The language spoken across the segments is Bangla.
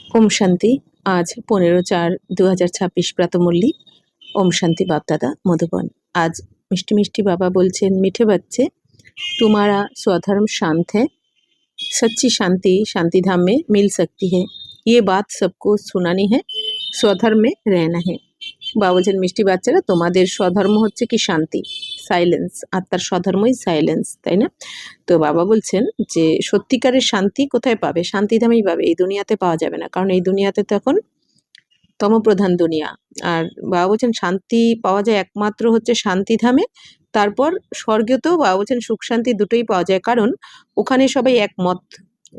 ओम शांति। आज 15/4/2026 प्रातमुरली। ओम शांति बाप दादा मधुबन। आज मिष्टी मिष्टी बाबा बोलছেন, मीठे बच्चे तुम्हारा स्वधर्म शांत है, सच्ची शांति शांति धाम में मिल सकती है। ये बात सबको सुनानी है, स्वधर्म में रहना है। বাবা বলছেন, মিষ্টি বাচ্চারা তোমাদের স্বধর্ম হচ্ছে কি শান্তি, সাইলেন্স। আত্মার স্বধর্মই সাইলেন্স, তাই না? তো বাবা বলছেন যে সত্যিকারের শান্তি কোথায় পাবে? শান্তিধামেই পাবে, এই দুনিয়াতে পাওয়া যাবে না, কারণ এই দুনিয়াতে তো এখন তমপ্রধান দুনিয়া। আর বাবা বলছেন শান্তি পাওয়া যায় একমাত্র হচ্ছে শান্তিধামে, তারপর স্বর্গেতেও বাবা বলছেন সুখ শান্তি দুটোই পাওয়া যায়, কারণ ওখানে সবাই একমত।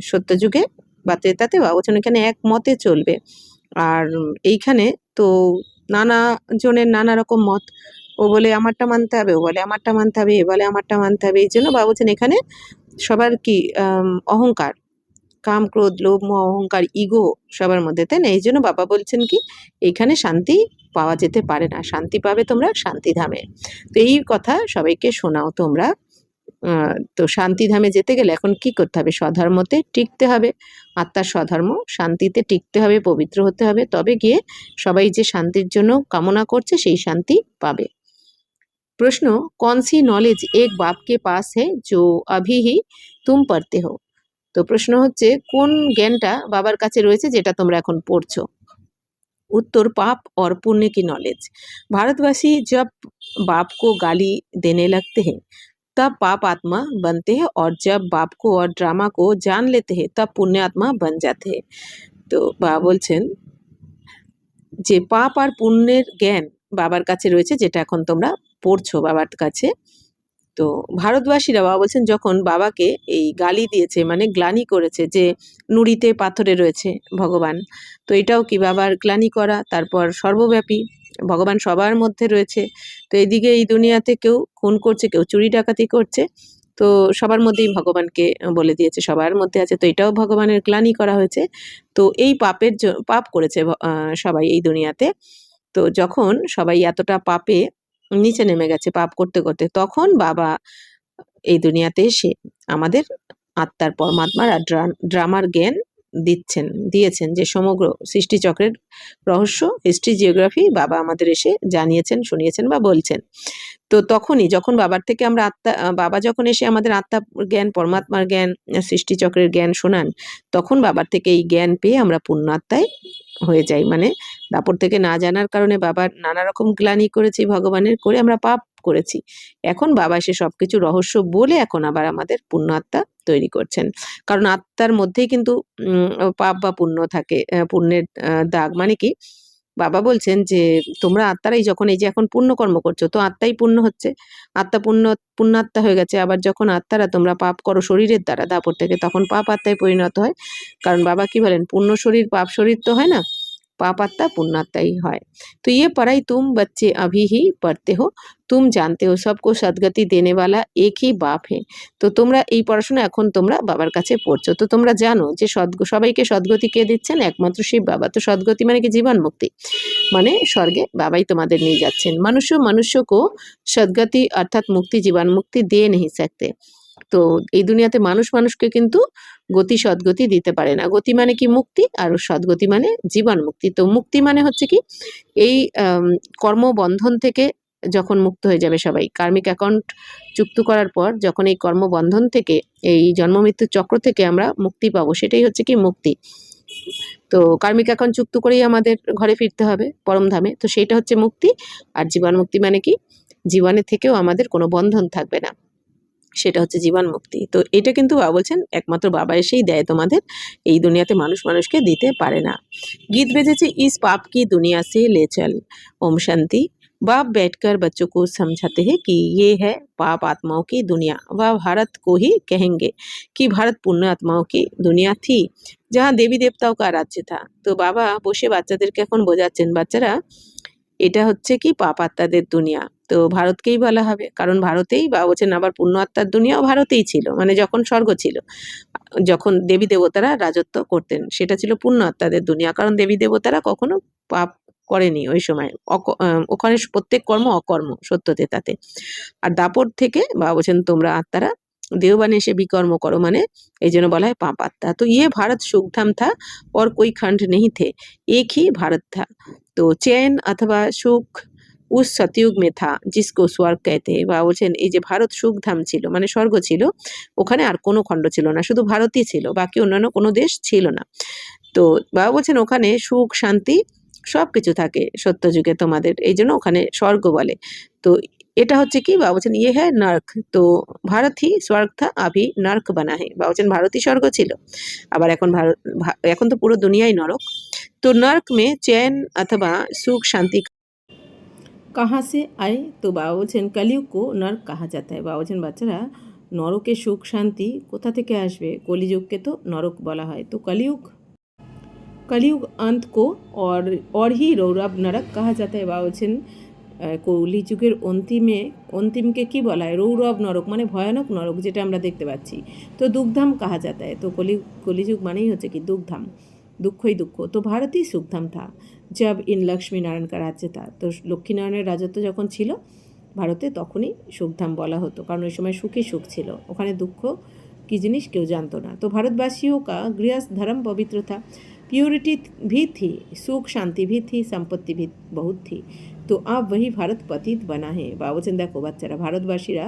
সত্যযুগে বা ত্রেতাতে বাবা বলছেন এখানে একমতে চলবে। আর এইখানে তো নানা জনের নানা রকম মত। ও বলে আমারটা মানতে হবে, ও বলে আমারটা মানতে হবে, এ বলে আমারটা মানতে হবে। এই জন্য বাবা বলছেন এখানে সবার কি অহংকার, কাম ক্রোধ লোভ মোহ অহংকার ইগো সবার মধ্যে, তাই না? এই জন্য বাবা বলছেন কি এইখানে শান্তি পাওয়া যেতে পারে না, শান্তি পাবে তোমরা শান্তিধামে। তো এই কথা সবাইকে শোনাও তোমরা। তো শান্তিধামে যেতে গেলে এখন কি করতে হবে? স্বধর্মতে টিকতে হবে, আত্মার স্বধর্ম শান্তিতে টিকতে হবে, পবিত্র হতে হবে, তবে গিয়ে সবাই যে শান্তির জন্য কামনা করছে সেই শান্তি পাবে। প্রশ্ন, कौन सी नॉलेज एक बाप के पास है जो अभी ही तुम पढ़ते हो? তো প্রশ্ন হচ্ছে কোন জ্ঞানটা বাবার কাছে রয়েছে যেটা তোমরা এখন পড়ছো? उत्तर, पाप और पुण्य की नॉलेज। भारतवासी जब बाप को गाली देने लगते हैं तब पाप आत्मा बनते हैं, और जब बाप को और ड्रामा को जान लेते हैं तब पुण्य आत्मा बन जाते हैं। তো বাবা বলছেন যে পাপ আর পুণ্যের জ্ঞান বাবার কাছে রয়েছে, যেটা এখন তোমরা পড়ছো বাবার কাছে। তো ভারতবাসীরা বাবা বলছেন যখন বাবাকে এই গালি দিয়েছে, মানে গ্লানি করেছে যে নুড়িতে পাথরে রয়েছে ভগবান, তো এটাও কি বাবার গ্লানি করা। তারপর সর্বব্যাপী ভগবান সবার মধ্যে রয়েছে। তো এইদিকে এই দুনিয়াতে কেউ খুন করছে, কেউ চুরি ডাকাতি করছে, তো সবার মধ্যেই ভগবানকে বলে দিয়েছে সবার মধ্যে আছে, তো এটাও ভগবানের গ্লানি করা হয়েছে। তো এই পাপ করেছে সবাই এই দুনিয়াতে। তো যখন সবাই এতটা পাপে নিচে নেমে গেছে পাপ করতে করতে, তখন বাবা এই দুনিয়াতে এসে আমাদের আত্মার পরমাত্মার আর ড্রামার জ্ঞান দিয়েছেন, যে সমগ্র সৃষ্টিচক্রের রহস্য, হিস্ট্রি, জিওগ্রাফি বাবা আমাদের এসে জানিয়েছেন, শুনিয়েছেন বা বলছেন। তো তখনই যখন বাবার থেকে আমরা বাবা যখন এসে আমাদের আত্মা জ্ঞান, পরমাত্মার জ্ঞান, সৃষ্টিচক্রের জ্ঞান শোনান, তখন বাবার থেকে এই জ্ঞান পেয়ে আমরা পুণ্যাত্মায় হয়ে যাই। মানে দাপর থেকে না জানার কারণে বাবার নানা রকম গ্লানি করেছি ভগবানের, করে আমরা পাপ করেছি। এখন বাবা এসে সবকিছু রহস্য বলে এখন আবার আমাদের পুণ্যাত্মা তৈরি করছেন, কারণ আত্মার মধ্যেই কিন্তু পাপ বা পুণ্য থাকে। পুণ্যের দাগ মানে কি, বাবা বলছেন যে তোমরা আত্মারাই যখন এই যে এখন পুণ্য কর্ম করছো, তো আত্মাই পুণ্য হচ্ছে, আত্মা পুণ্যাত্মা হয়ে গেছে। আবার যখন আত্মারা তোমরা পাপ করো শরীরের দ্বারা দাপর থেকে, তখন পাপ আত্মায় পরিণত হয়। কারণ বাবা কি বলেন, পুণ্য শরীর পাপ শরীর তো হয় না, पाप आत्मा पुण्यात्मा ही है। तो ये पढ़ाई तुम बच्चे अभी ही पढ़ते हो, तुम जानते हो सबको सद्गति देने वाला एक ही बाप है। তো তোমরা এই পড়াশোনা এখন তোমরা বাবার কাছে পড়ছো, তো তোমরা জানো যে সবাইকে সদ্গতি কে দিচ্ছেন? একমাত্র শিব বাবা। তো সদ্গতি মানে কি? জীবন মুক্তি, মানে স্বর্গে বাবাই তোমাদের নিয়ে যাচ্ছেন। मनुष्य को सद्गति अर्थात मुक्ति, जीवन मुक्ति दे नहीं सकते। তো এই দুনিয়াতে মানুষকে কিন্তু গতি সদ্গতি দিতে পারে না। গতি মানে কি? মুক্তি, আর সদ্গতি মানে জীবন মুক্তি। তো মুক্তি মানে হচ্ছে কি, এই কর্মবন্ধন থেকে যখন মুক্ত হয়ে যাবে সবাই, কার্মিক অ্যাকাউন্ট যুক্ত করার পর যখন এই কর্মবন্ধন থেকে, এই জন্ম মৃত্যুর চক্র থেকে আমরা মুক্তি পাবো, সেটাই হচ্ছে কি মুক্তি। তো কার্মিক অ্যাকাউন্ট যুক্ত করেই আমাদের ঘরে ফিরতে হবে পরমধামে, তো সেইটা হচ্ছে মুক্তি। আর জীবন মুক্তি মানে কি? জীবনের থেকেও আমাদের কোনো বন্ধন থাকবে না, সেটা হচ্ছে জীবন মুক্তি। তো এটা কিন্তু বাবা বলছেন একমাত্র বাবা এসেই দেয় তোমাদের, এই দুনিয়াতে মানুষকে দিতে পারে না। गीत বেজেছে इस पाप की दुनिया से ले चल। ओम शांति। बाप बैठकर बच्चों को समझाते हैं कि ये है पाप आत्माओं की दुनिया। वह भारत को ही कहेंगे कि भारत पुण्य आत्माओं की दुनिया थी, जहाँ देवी देवताओं का राज्य था। তো বাবা বসে বাচ্চাদেরকে এখন বোঝাচ্ছেন, বাচ্চারা এটা হচ্ছে কি পাপ আত্মাদের দুনিয়া, তো ভারতকেই বলা হবে, কারণ ভারতেই বাবা বলছেন আবার পুণ্য আত্মার দুনিয়াও ভারতেই ছিল। মানে যখন স্বর্গ ছিল, যখন দেবী দেবতারা রাজত্ব করতেন, সেটা ছিল পুণ্য আত্মাদের দুনিয়া, কারণ দেবী দেবতারা কখনো পাপ করেনি ওই সময়। ওখানে প্রত্যেক কর্ম অকর্ম সত্যতে তাতে। আর দাপর থেকে বাবা বলছেন তোমরা আত্মারা देवबन एसे विकर्म करो माने এই জন্য বলা হয় पापात्ता। तो ये भारत सुखधाम था और कोई खंड नहीं थे, एक ही भारत था। तो चैन अथवा सुख उस सतयुग में था जिसको स्वर्ग कहते हैं। বা বলছেন এই যে ভারত সুখধাম ছিল মানে স্বর্গ ছিল, ওখানে আর কোনো খণ্ড ছিল না, শুধু ভারতই ছিল, বাকি অন্যান্য কোনো দেশ ছিল না। তো বাবা বলছেন ওখানে সুখ শান্তি সবকিছু থাকে সত্যযুগে তোমাদের, এই জন্য ওখানে স্বর্গ বলে। তো এটা হচ্ছে কি বাবা বলছেন ইয়ে হ্যাঁ নর্ক। তো ভারত হি স্বর্গ থা আভি নর্ক বানা হে। বাবা বলছেন ভারতই স্বর্গ ছিল, আবার এখন এখন তো পুরো দুনিয়াই নরক। তো নর্ক মে चैन अथवा सुख शांति कहाँ से आए? तो বাবা বলছেন কলিযুগ को नर्क कहा जाता है। বাবা বলছেন বাচ্চারা নরকে সুখ শান্তি কোথা থেকে আসবে? কলিযুগকে তো নরক বলা হয়। তো कलयुग अंत को और ही रौरव नरक कहा जाता है। বাবা বলছেন কলিযুগের অন্তিমকে কি বলা হয়? রৌরব নরক মানে ভয়ানক নরক, যেটা আমরা দেখতে পাচ্ছি। তো দুঃখধাম কাহা जाता है। তো কলিযুগ মানেই হচ্ছে কি দুঃখধাম, দুঃখই দুঃখ। তো ভারতই সুখধাম থা जब इन लक्ष्मी नारायण का राज्य था। তো লক্ষ্মীনারায়ণের রাজত্ব যখন ছিল ভারতে তখনই সুখধাম বলা হতো, কারণ ওই সময় সুখই সুখ ছিল, ওখানে দুঃখ কি জিনিস কেউ জানতো না। তো भारतवासियों का गृहस्थ धर्म पवित्र था, प्योरिटी भी थी, सुख शांति भी थी, संपत्ति भी बहुत थी। तो अब वही भारत पतित बना है। বাবা বলছেন দেখো বাচ্চারা ভারতবাসীরা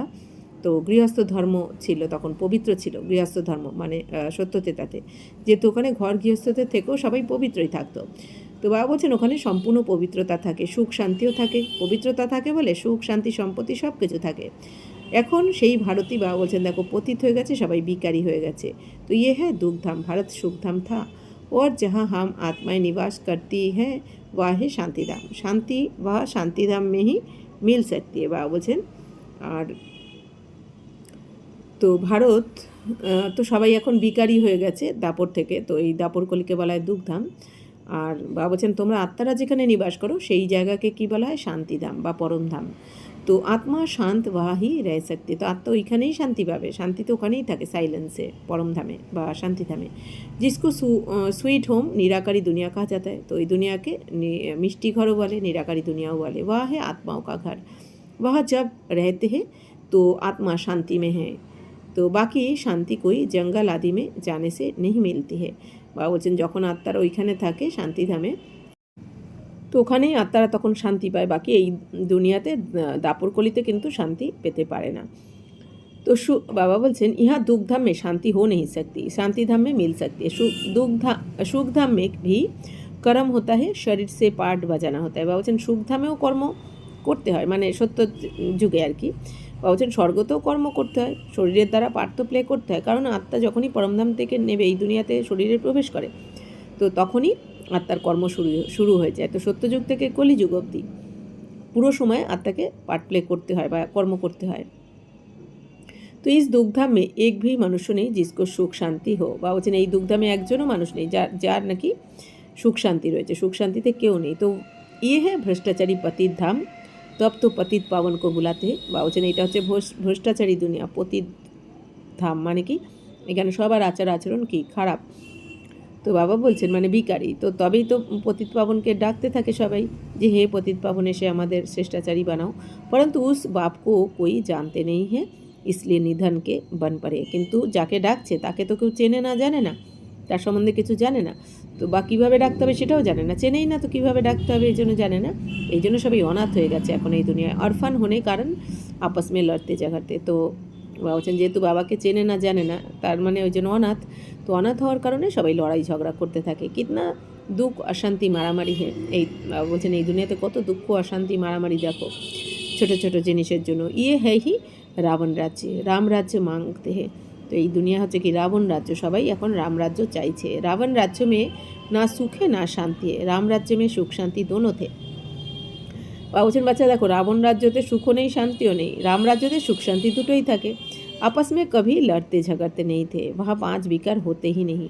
তো গৃহস্থ ধর্ম ছিল, তখন পবিত্র ছিল গৃহস্থ ধর্ম মানে সত্যতেতাতে, যেহেতু ওখানে ঘর গৃহস্থতে থেকেও সবাই পবিত্রই থাকতো। তো বাবা বলছেন ওখানে সম্পূর্ণ পবিত্রতা থাকে, সুখ শান্তিও থাকে, পবিত্রতা থাকে বলে সুখ শান্তি সম্পত্তি সব কিছু থাকে। এখন সেই ভারতই বাবা বলছেন দেখো পতিত হয়ে গেছে, সবাই বিকারী হয়ে গেছে। তো ইয়ে হ্যাঁ দুঃখধাম, ভারত সুখধাম থা और जहाँ हम आत्माएं निवास करती हैं वह है शांतिधाम, शांति वह शांतिधाम में ही मिल सकती है। বাবা বলছেন আর তো ভারত তো সবাই এখন বিকারী হয়ে গেছে দাপর থেকে, তো এই দাপর কলিকে বলা হয় দুঃখধাম। আর বাবা বলছেন তোমরা আত্মারা যেখানে নিবাস করো সেই জায়গাকে কি বলা হয়? শান্তিধাম বা পরমধাম। তো আত্মা শান্ত ওয়াহি রহ सकती, তো আত্মা ওইখানেই শান্তি পাবে, শান্তি তো ওখানেই থাকে সাইলেন্সে, পরমধামে বা শান্তিধামে। जिसको स्वीट होम निराकारी दुनिया कहा जाता है। तो এই দুনিয়াকে মিষ্টি ঘরও বলে, নিরাকারী দুনিয়াও বলে। वह है आत्माओं का घर, वह जब रहते हैं तो आत्मा शांति में है, तो बाकी शांति कोई जंगल आदि में जाने से नहीं मिलती है। বা বলছেন যখন আত্মারা ওইখানে থাকে শান্তিধামে, তো ওখানেই আত্মারা তখন শান্তি পায়, বাকি এই দুনিয়াতে দাপরকলিতে কিন্তু শান্তি পেতে পারে না। তো বাবা বলছেন ইহা दुखधाम में शांति हो नहीं सकती, शांतिधाम में मिल सकती है। सुखधाम में भी कर्म होता है, शरीर से पार्ट बजाना होता है। বাবা বলছেন সুখধামেও কর্ম করতে হয়, মানে সত্য যুগে আর কি। বাবা বলছেন স্বর্গতেও কর্ম করতে হয়, শরীরের দ্বারা পার্ট তো প্লে করতে হয়, কারণ আত্মা যখনই পরমধাম থেকে নেবে এই দুনিয়াতে শরীরে প্রবেশ করে, তো তখনই আত্মার কর্ম শুরু হয়ে যায়। তো সত্যযুগ থেকে কলিযুগ অবধি পুরো সময় আত্মাকে পার্ট প্লে করতে হয় বা কর্ম করতে হয়। তো ইস দুঃখধাম মে এক ভি মনুষ্য নেই জিসকো সুখ শান্তি হো। বা বলছেন এই দুঃখধামে একজনও মানুষ নেই যার নাকি সুখ শান্তি রয়েছে, সুখ শান্তিতে কেউ নেই। তো ইয়ে হ্যাঁ ভ্রষ্টাচারী পতিত ধাম, তব তো পতিত পাবন কো বুলাতে। বা বলছেন এটা হচ্ছে ভ্রষ্টাচারী দুনিয়া, পতিত ধাম মানে কি এখানে সবার আচরণ কি খারাপ। তো বাবা বলছেন মানে বিকারী, তো তবেই তো পতিত পাবনকে ডাকতে থাকে সবাই যে হে পতিত পাবন এসে আমাদের শ্রেষ্টাচারী বানাও। পরন্তু উস বাপকো কোই জানতে নেই হ্যাঁ इसलिए নিধনকে বন পড়ে। কিন্তু যাকে ডাকছে তাকে তো কেউ চেনে না জানে না, তার সম্বন্ধে কিছু জানে না, তো বা কীভাবে ডাকতে হবে সেটাও জানে না, চেনেই না তো কীভাবে ডাকতে হবে এই জন্য জানে না, এই জন্য সবাই অনাথ হয়ে গেছে এখন এই দুনিয়ায়। অরফান হনে কারণ আপস মে লড়তে ঝগড়তে। তো বাবা বলছেন যেহেতু বাবাকে চেনে না জানে না তার মানে ওই জন্য অনাথ, তো অনাথ হওয়ার কারণে সবাই লড়াই ঝগড়া করতে থাকে। কিতনা দুঃখ অশান্তি মারামারি হ্যাঁ, এই বাবা বলছেন এই দুনিয়াতে কত দুঃখ অশান্তি মারামারি দেখো ছোটো ছোটো জিনিসের জন্য। ইয়ে হ্যাঁ হি রাবণ রাজ্যে রাম রাজ্য মাংতে হে। তো এই দুনিয়া হচ্ছে কি রাবণ রাজ্য, সবাই এখন রাম রাজ্য চাইছে। রাবণ রাজ্য মে না সুখে না শান্তি, রাম রাজ্য মে সুখ শান্তি দোনো থে। বাবা বলছেন বাচ্চা দেখো রাবণ রাজ্যতে সুখও নেই শান্তিও নেই, রাম রাজ্যতে সুখ শান্তি দুটোই থাকে। আপস মে কভি লড়তে ঝগড়তে নেই থে, वहाँ 5 বিকার হতে হি নেই।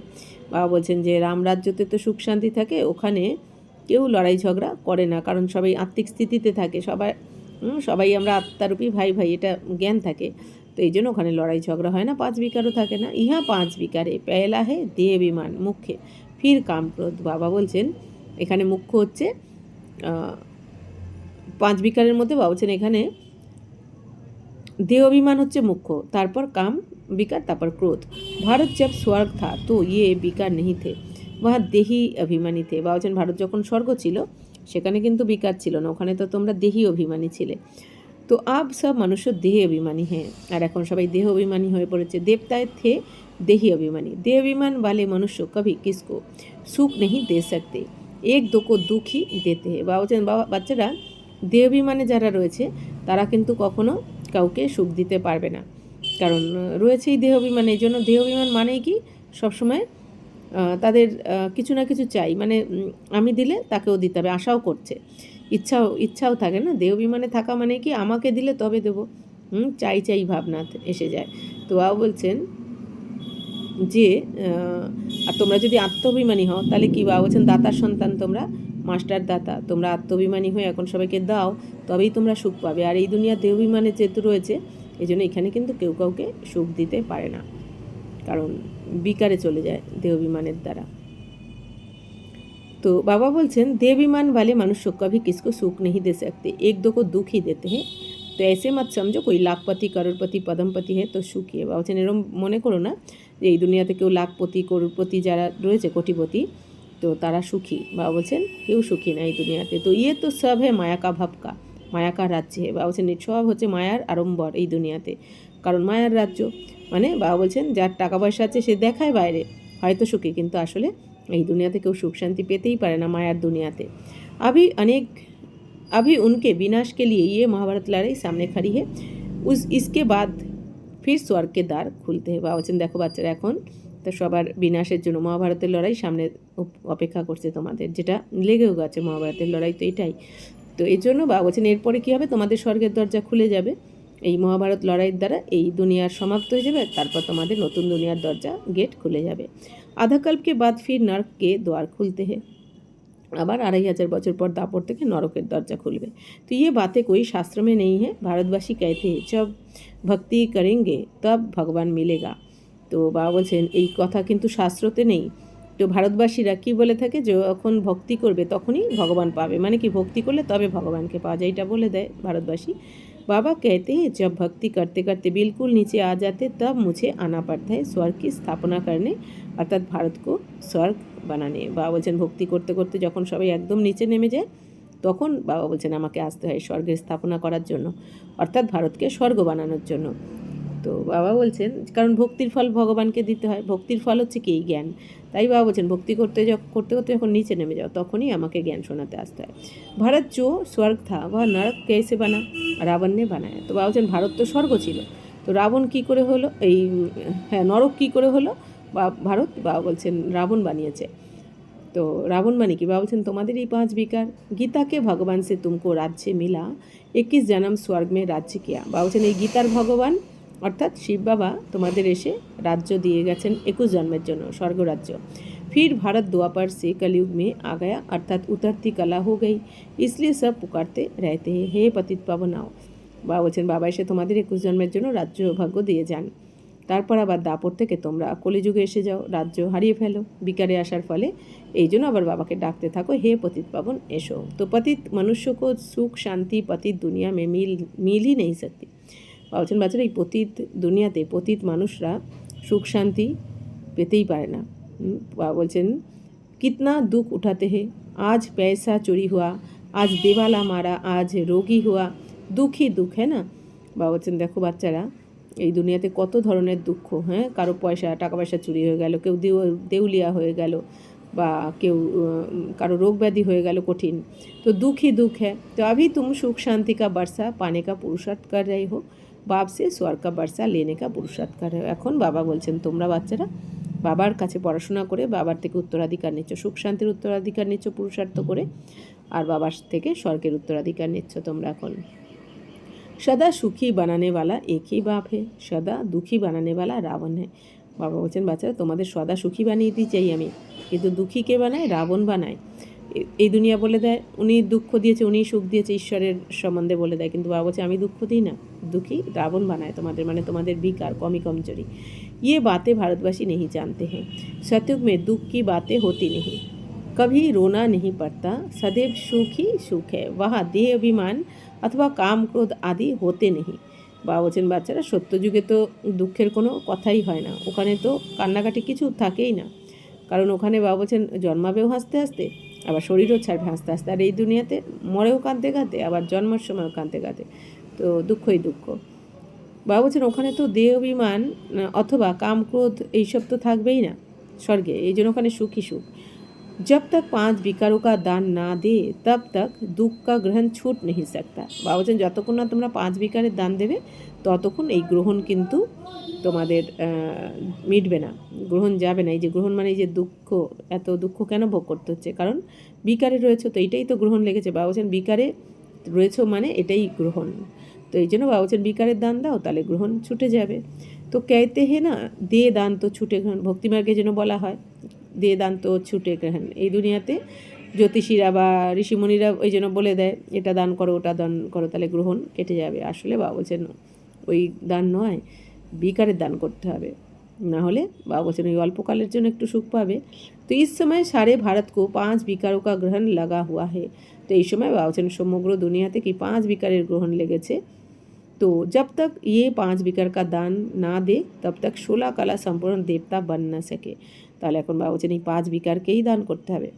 বাবা বলছেন যে রাম রাজ্যতে তো সুখ শান্তি থাকে, ওখানে কেউ লড়াই ঝগড়া করে না, কারণ সবাই আত্মিক স্থিতিতে থাকে, সবাই আমরা আত্মারূপী ভাই ভাই এটা জ্ঞান থাকে, তো এই জন্য ওখানে লড়াই ঝগড়া হয় না, 5 বিকারও থাকে না। ইহা 5 বিকারে পহলা হে দেহ বিমান মুখ্য, ফির কাম ক্রোধ। বাবা বলছেন এখানে মুখ্য হচ্ছে 5 বিকারের মধ্যে বাবা বলছেন এখানে দেহ অভিমান হচ্ছে মুখ্য, তারপর কাম विकार तापर क्रोध। भारत जब स्वर्ग था तो ये विकार नहीं थे, वहाँ देही अभिमानी थे। বা বলছেন ভারত যখন স্বর্গ ছিল সেখানে কিন্তু বিকার ছিল না, ওখানে তো তোমরা দেহি অভিমানী ছিলে। তো আব সব মানুষ দেহ अभिमानी हैं, আর এখন সবাই দেহ অভিমানী হয়ে পড়েছে। দেবতায় थे देही अभिमानी, देह अभिमान वाले मनुष्य कभी किसको सुख नहीं दे सकते, एक दो को दुख ही देते हैं। বা বলছেন বাচ্চারা দেহ অভিমানে যারা রয়েছে তারা কিন্তু কখনো কাউকে সুখ দিতে পারবে না, কারণ রয়েছেই দেহ অভিমান। এই জন্য দেহ অভিমান মানেই কি সবসময় তাদের কিছু না কিছু চাই, মানে আমি দিলে তাকেও দিতে হবে, আশাও করছে, ইচ্ছাও থাকে না। দেহ অভিমানে থাকা মানে কি আমাকে দিলে তবে দেবো, চাই ভাবনা এসে যায়। তো বলছেন যে আর তোমরা যদি আত্মঅভিমানী হও তাহলে কি বা বলছেন দাতার সন্তান তোমরা, মাস্টার দাতা, তোমরা আত্মঅভিমানী হয়ে এখন সবাইকে দাও তবেই তোমরা সুখ পাবে। আর এই দুনিয়া দেহ অভিমানে যেহেতু রয়েছে এই জন্য এখানে কিন্তু কেউ কাউকে সুখ দিতে পারে না, কারণ বিকারে চলে যায় দেহ অভিমানের দ্বারা। तो बाबा बोलছেন देवाभिमान वाले मनुष्य कभी किसको सुख नहीं दे सकते, एक दो को दुख ही देते हैं। तो ऐसे मत समझो कोई लाखपति करोड़पति पदमपति है तो সুখী। বাবা বলছেন এরকম মনে করো না যে এই দুনিয়াতে কেউ লাখপতি করোড়পতি যারা রয়েছে কোটিপতি তো তারা সুখী। বাবা বলছেন কেউ সুখী না এই দুনিয়াতে। তো ইয়ে তো সব है माया का भपका, माया का राज्य है। বাবা বলছেন সব হচ্ছে মায়ার আড়ম্বর এই দুনিয়াতে, কারণ মায়ার রাজ্য মানে বাবা বলছেন যার টাকা পয়সা আছে সে দেখায় বাইরে হয়তো সুখী, কিন্তু আসলে এই দুনিয়াতে কেউ সুখ শান্তি পেতেই পারে না মায়ার দুনিয়াতে। अभी उनके विनाश के लिए ये महाभारत लड़ाई सामने खड़ी है, इसके बाद फिर स्वर्ग के द्वार खुलते हैं। বাবা বলছেন দেখো বাচ্চারা এখন তো সবার বিনাশের জন্য মহাভারতের লড়াই সামনে অপেক্ষা করছে তোমাদের, যেটা লেগেও গেছে মহাভারতের লড়াই তো এটাই। তো এই জন্য বাবা বলছেন এরপরে কী হবে, তোমাদের স্বর্গের দরজা খুলে যাবে এই মহাভারত লড়াইয়ের দ্বারা, এই দুনিয়ার সমাপ্ত হয়ে যাবে, তারপর তোমাদের নতুন দুনিয়ার দরজা গেট খুলে যাবে। आधा कल्प के बाद फिर नरक के द्वार खुलते हैं, আবার 2500 বছর পর দাপর থেকে নরকের দরজা খুলবে। তো ये बातें कोई शास्त्र में नहीं है, भारतवासी कहते हैं जब भक्ति करेंगे तब भगवान मिलेगा। তো বাবা বলছেন এই কথা কিন্তু শাস্ত্রতে নেই। তো ভারতবাসীরা কি বলে থাকে যে যখন ভক্তি করবে তখনই ভগবান পাবে, মানে কি ভক্তি করলে তবে ভগবানকে পাওয়া যায়, এটা বলে দেয় ভারতবাসী। बाबा कहते हैं जब भक्ति करते करते बिल्कुल नीचे आ जाते तब मुझे आना पड़ता है स्वर्ग की स्थापना करने, অর্থাৎ ভারত को স্বর্গ বানানে। বাবা বলছেন ভক্তি করতে করতে যখন সবাই একদম নিচে নেমে যায় তখন বাবা বলছেন আমাকে আসতে হয় স্বর্গের স্থাপনা করার জন্য, অর্থাৎ ভারতকে স্বর্গ বানানোর জন্য। তো বাবা বলছেন কারণ ভক্তির ফল ভগবানকে দিতে হয়, ভক্তির ফল হচ্ছে কি জ্ঞান। তাই বাবা বলছেন ভক্তি করতে করতে যখন নিচে নেমে যাও তখনই আমাকে জ্ঞান শোনাতে আসতে হয়। ভারত जो स्वर्ग था वह नरक कैसे बना, রাবণ ने बनाया। তো বাবা বলছেন ভারত তো স্বর্গ ছিল, তো রাবণ কী করে হলো, এই হ্যাঁ নরক কী করে হলো, বা ভারত বাবা বলছেন রাবণ বানিয়েছে। तो रावण मानी कि बाबा बोलছেন তোমাদের এই 5 विकार, गीता के भगवान से तुमको राज्य मिला, 21 जन्म स्वर्ग में राज्य किया। बाबा बोलছেন এই গীতার ভগবান অর্থাৎ শিব বাবা তোমাদের এসে রাজ্য দিয়ে গেছেন 21 জন্মের জন্য স্বর্গরাজ্য। फिर भारत द्वापर से कलयुग में आ गया, अर्थात उतरती कला हो गई, इसलिए सब पुकारते रहते हैं हे पतित पावन आओ। বাবা বলছেন বাবা এসে তোমাদের 21 জন্মের জন্য রাজ্য ভাগ্য দিয়ে যান, তারপর আবার দাপর থেকে তোমরা কলিযুগে এসে যাও, রাজ্য হারিয়ে ফেলো বিকারে আসার ফলে, এই জন্য আবার বাবাকে ডাকতে থাকো হে পতিত পাবন এসো। তো পতিত মনুষ্য কো সুখ শান্তি পতিত দুনিয়া মে মিল ही नहीं सकती। বলছেন বাচ্চারা এই পতিত দুনিয়াতে পতিত মানুষরা সুখ শান্তি পেতেই পারে না। বাবা বলছেন कितना दुख उठाते हैं, आज पैसा चोरी हुआ, आज देवाला मारा, आज रोगी हुआ, दुख ही दुख है ना। বাবা বলছেন দেখো বাচ্চারা এই দুনিয়াতে কত ধরনের দুঃখ, হ্যাঁ কারো টাকা পয়সা চুরি হয়ে গেল, কেউ দেউলিয়া হয়ে গেল, বা কেউ কারো রোগ ব্যাধি হয়ে গেল কঠিন, তো दुख ही दुख है। तो अभी तुम सुख शांति का बरसा पाने का पुरुषार्थ कर रहे हो, बाप से स्वर्ग का बरसा लेने का पुरुषार्थ कर रहे हो। এখন বাবা বলছেন তোমরা বাচ্চারা বাবার কাছে পড়াশোনা করে বাবার থেকে উত্তরাধিকার নিচ্ছ, সুখ শান্তির উত্তরাধিকার নিচ্ছ পুরুষার্থ করে, আর বাবার থেকে স্বর্গের উত্তরাধিকার নিচ্ছ তোমরা এখন। सदा सुखी बनाने वाला एक ही बाप है, सदा दुखी बनाने वाला रावण है। বাবা বলছেন বাচ্চারা তোমাদের সদা সুখী বানিয়ে দিতে চাই আমি, কিন্তু দুঃখী কে বানায়, রাবণ বানায়। এই দুনিয়া বলে দেয় উনি দুঃখ দিয়েছে উনি সুখ দিয়েছে ঈশ্বরের সম্বন্ধে বলে দেয়, কিন্তু বাবা বলছে আমি দুঃখ দিই না, দুঃখী রাবণ বানায় তোমাদের, মানে তোমাদের বিকার কमी कमजोरी। ये बातें भारतवासी नहीं जानते हैं, सतयुग में दुख की बातें होती नहीं, कभी रोना नहीं पड़ता, सदैव सुख ही सुख है, वहाँ देह अभिमान अथवा काम क्रोध आदि होते नहीं। বাবা বলছেন বাচ্চারা সত্যযুগে তো দুঃখের কোনো কথাই হয় না, ওখানে তো কান্নাকাটি কিছু থাকেই না, কারণ ওখানে বাবা বলছেন জন্মাবেও হাসতে হাসতে, আবার শরীরও ছাড়বে হাসতে হাসতে, আর এই দুনিয়াতে মরেও কাঁদতে কাঁদতে, আবার জন্মের সময়ও কাঁদতে কাঁদতে, তো দুঃখই দুঃখ। বাবা বলছেন ওখানে তো দেহ অভিমান অথবা কাম ক্রোধ এইসব তো থাকবেই না স্বর্গে, এই জন্য ওখানে সুখী সুখ। जब तक 5 विकारों का दान ना दे तब तक দুঃখ का গ্রহণ ছুট नहीं सकता। বাবা বলছেন যতক্ষণ না তোমরা 5 বিকারের দান দেবে ততক্ষণ এই গ্রহণ কিন্তু তোমাদের মিটবে না, গ্রহণ যাবে না। এই যে গ্রহণ মানে এই যে দুঃখ, এত দুঃখ কেন ভোগ করতে হচ্ছে? কারণ বিকারে রয়েছে, তো এইটাই তো গ্রহণ লেগেছে। বাবা বলছেন বিকারে রয়েছে মানে এটাই গ্রহণ, তো এই জন্য বাবা বলছেন বিকারের দান দাও, তাহলে গ্রহণ ছুটে যাবে। তো कहते हैं না দে দান তো ছুটে গ্রহণ, ভক্তিমার্গের জন্য বলা হয় দে দান তো ছুটে গ্রহণ। এই দুনিয়াতে জ্যোতিষীরা বা ঋষিমুনিরা ওই জন্য বলে দেয় এটা দান করো ওটা দান করো, তাহলে গ্রহণ কেটে যাবে। আসলে বাবা বলছেন ওই দান নয়, বিকারের দান করতে হবে, না হলে বাবা বলছেন ওই অল্পকালের জন্য একটু সুখ পাবে। তো এই সময় সারে ভারতকে 5 বিকারোं का গ্রহণ লাগা হুয়া है। তো এই সময় বাবা বলছেন সমগ্র দুনিয়াতে কি 5 বিকারের গ্রহণ লেগেছে। तो जब तक ये 5 विकार का दान ना दे तब तक 16 कला সম্পূর্ণ দেবতা बन ना सके। তাহলে এখন বাবা বলছেন এই 5 বিকারকেই দান করতে হবে।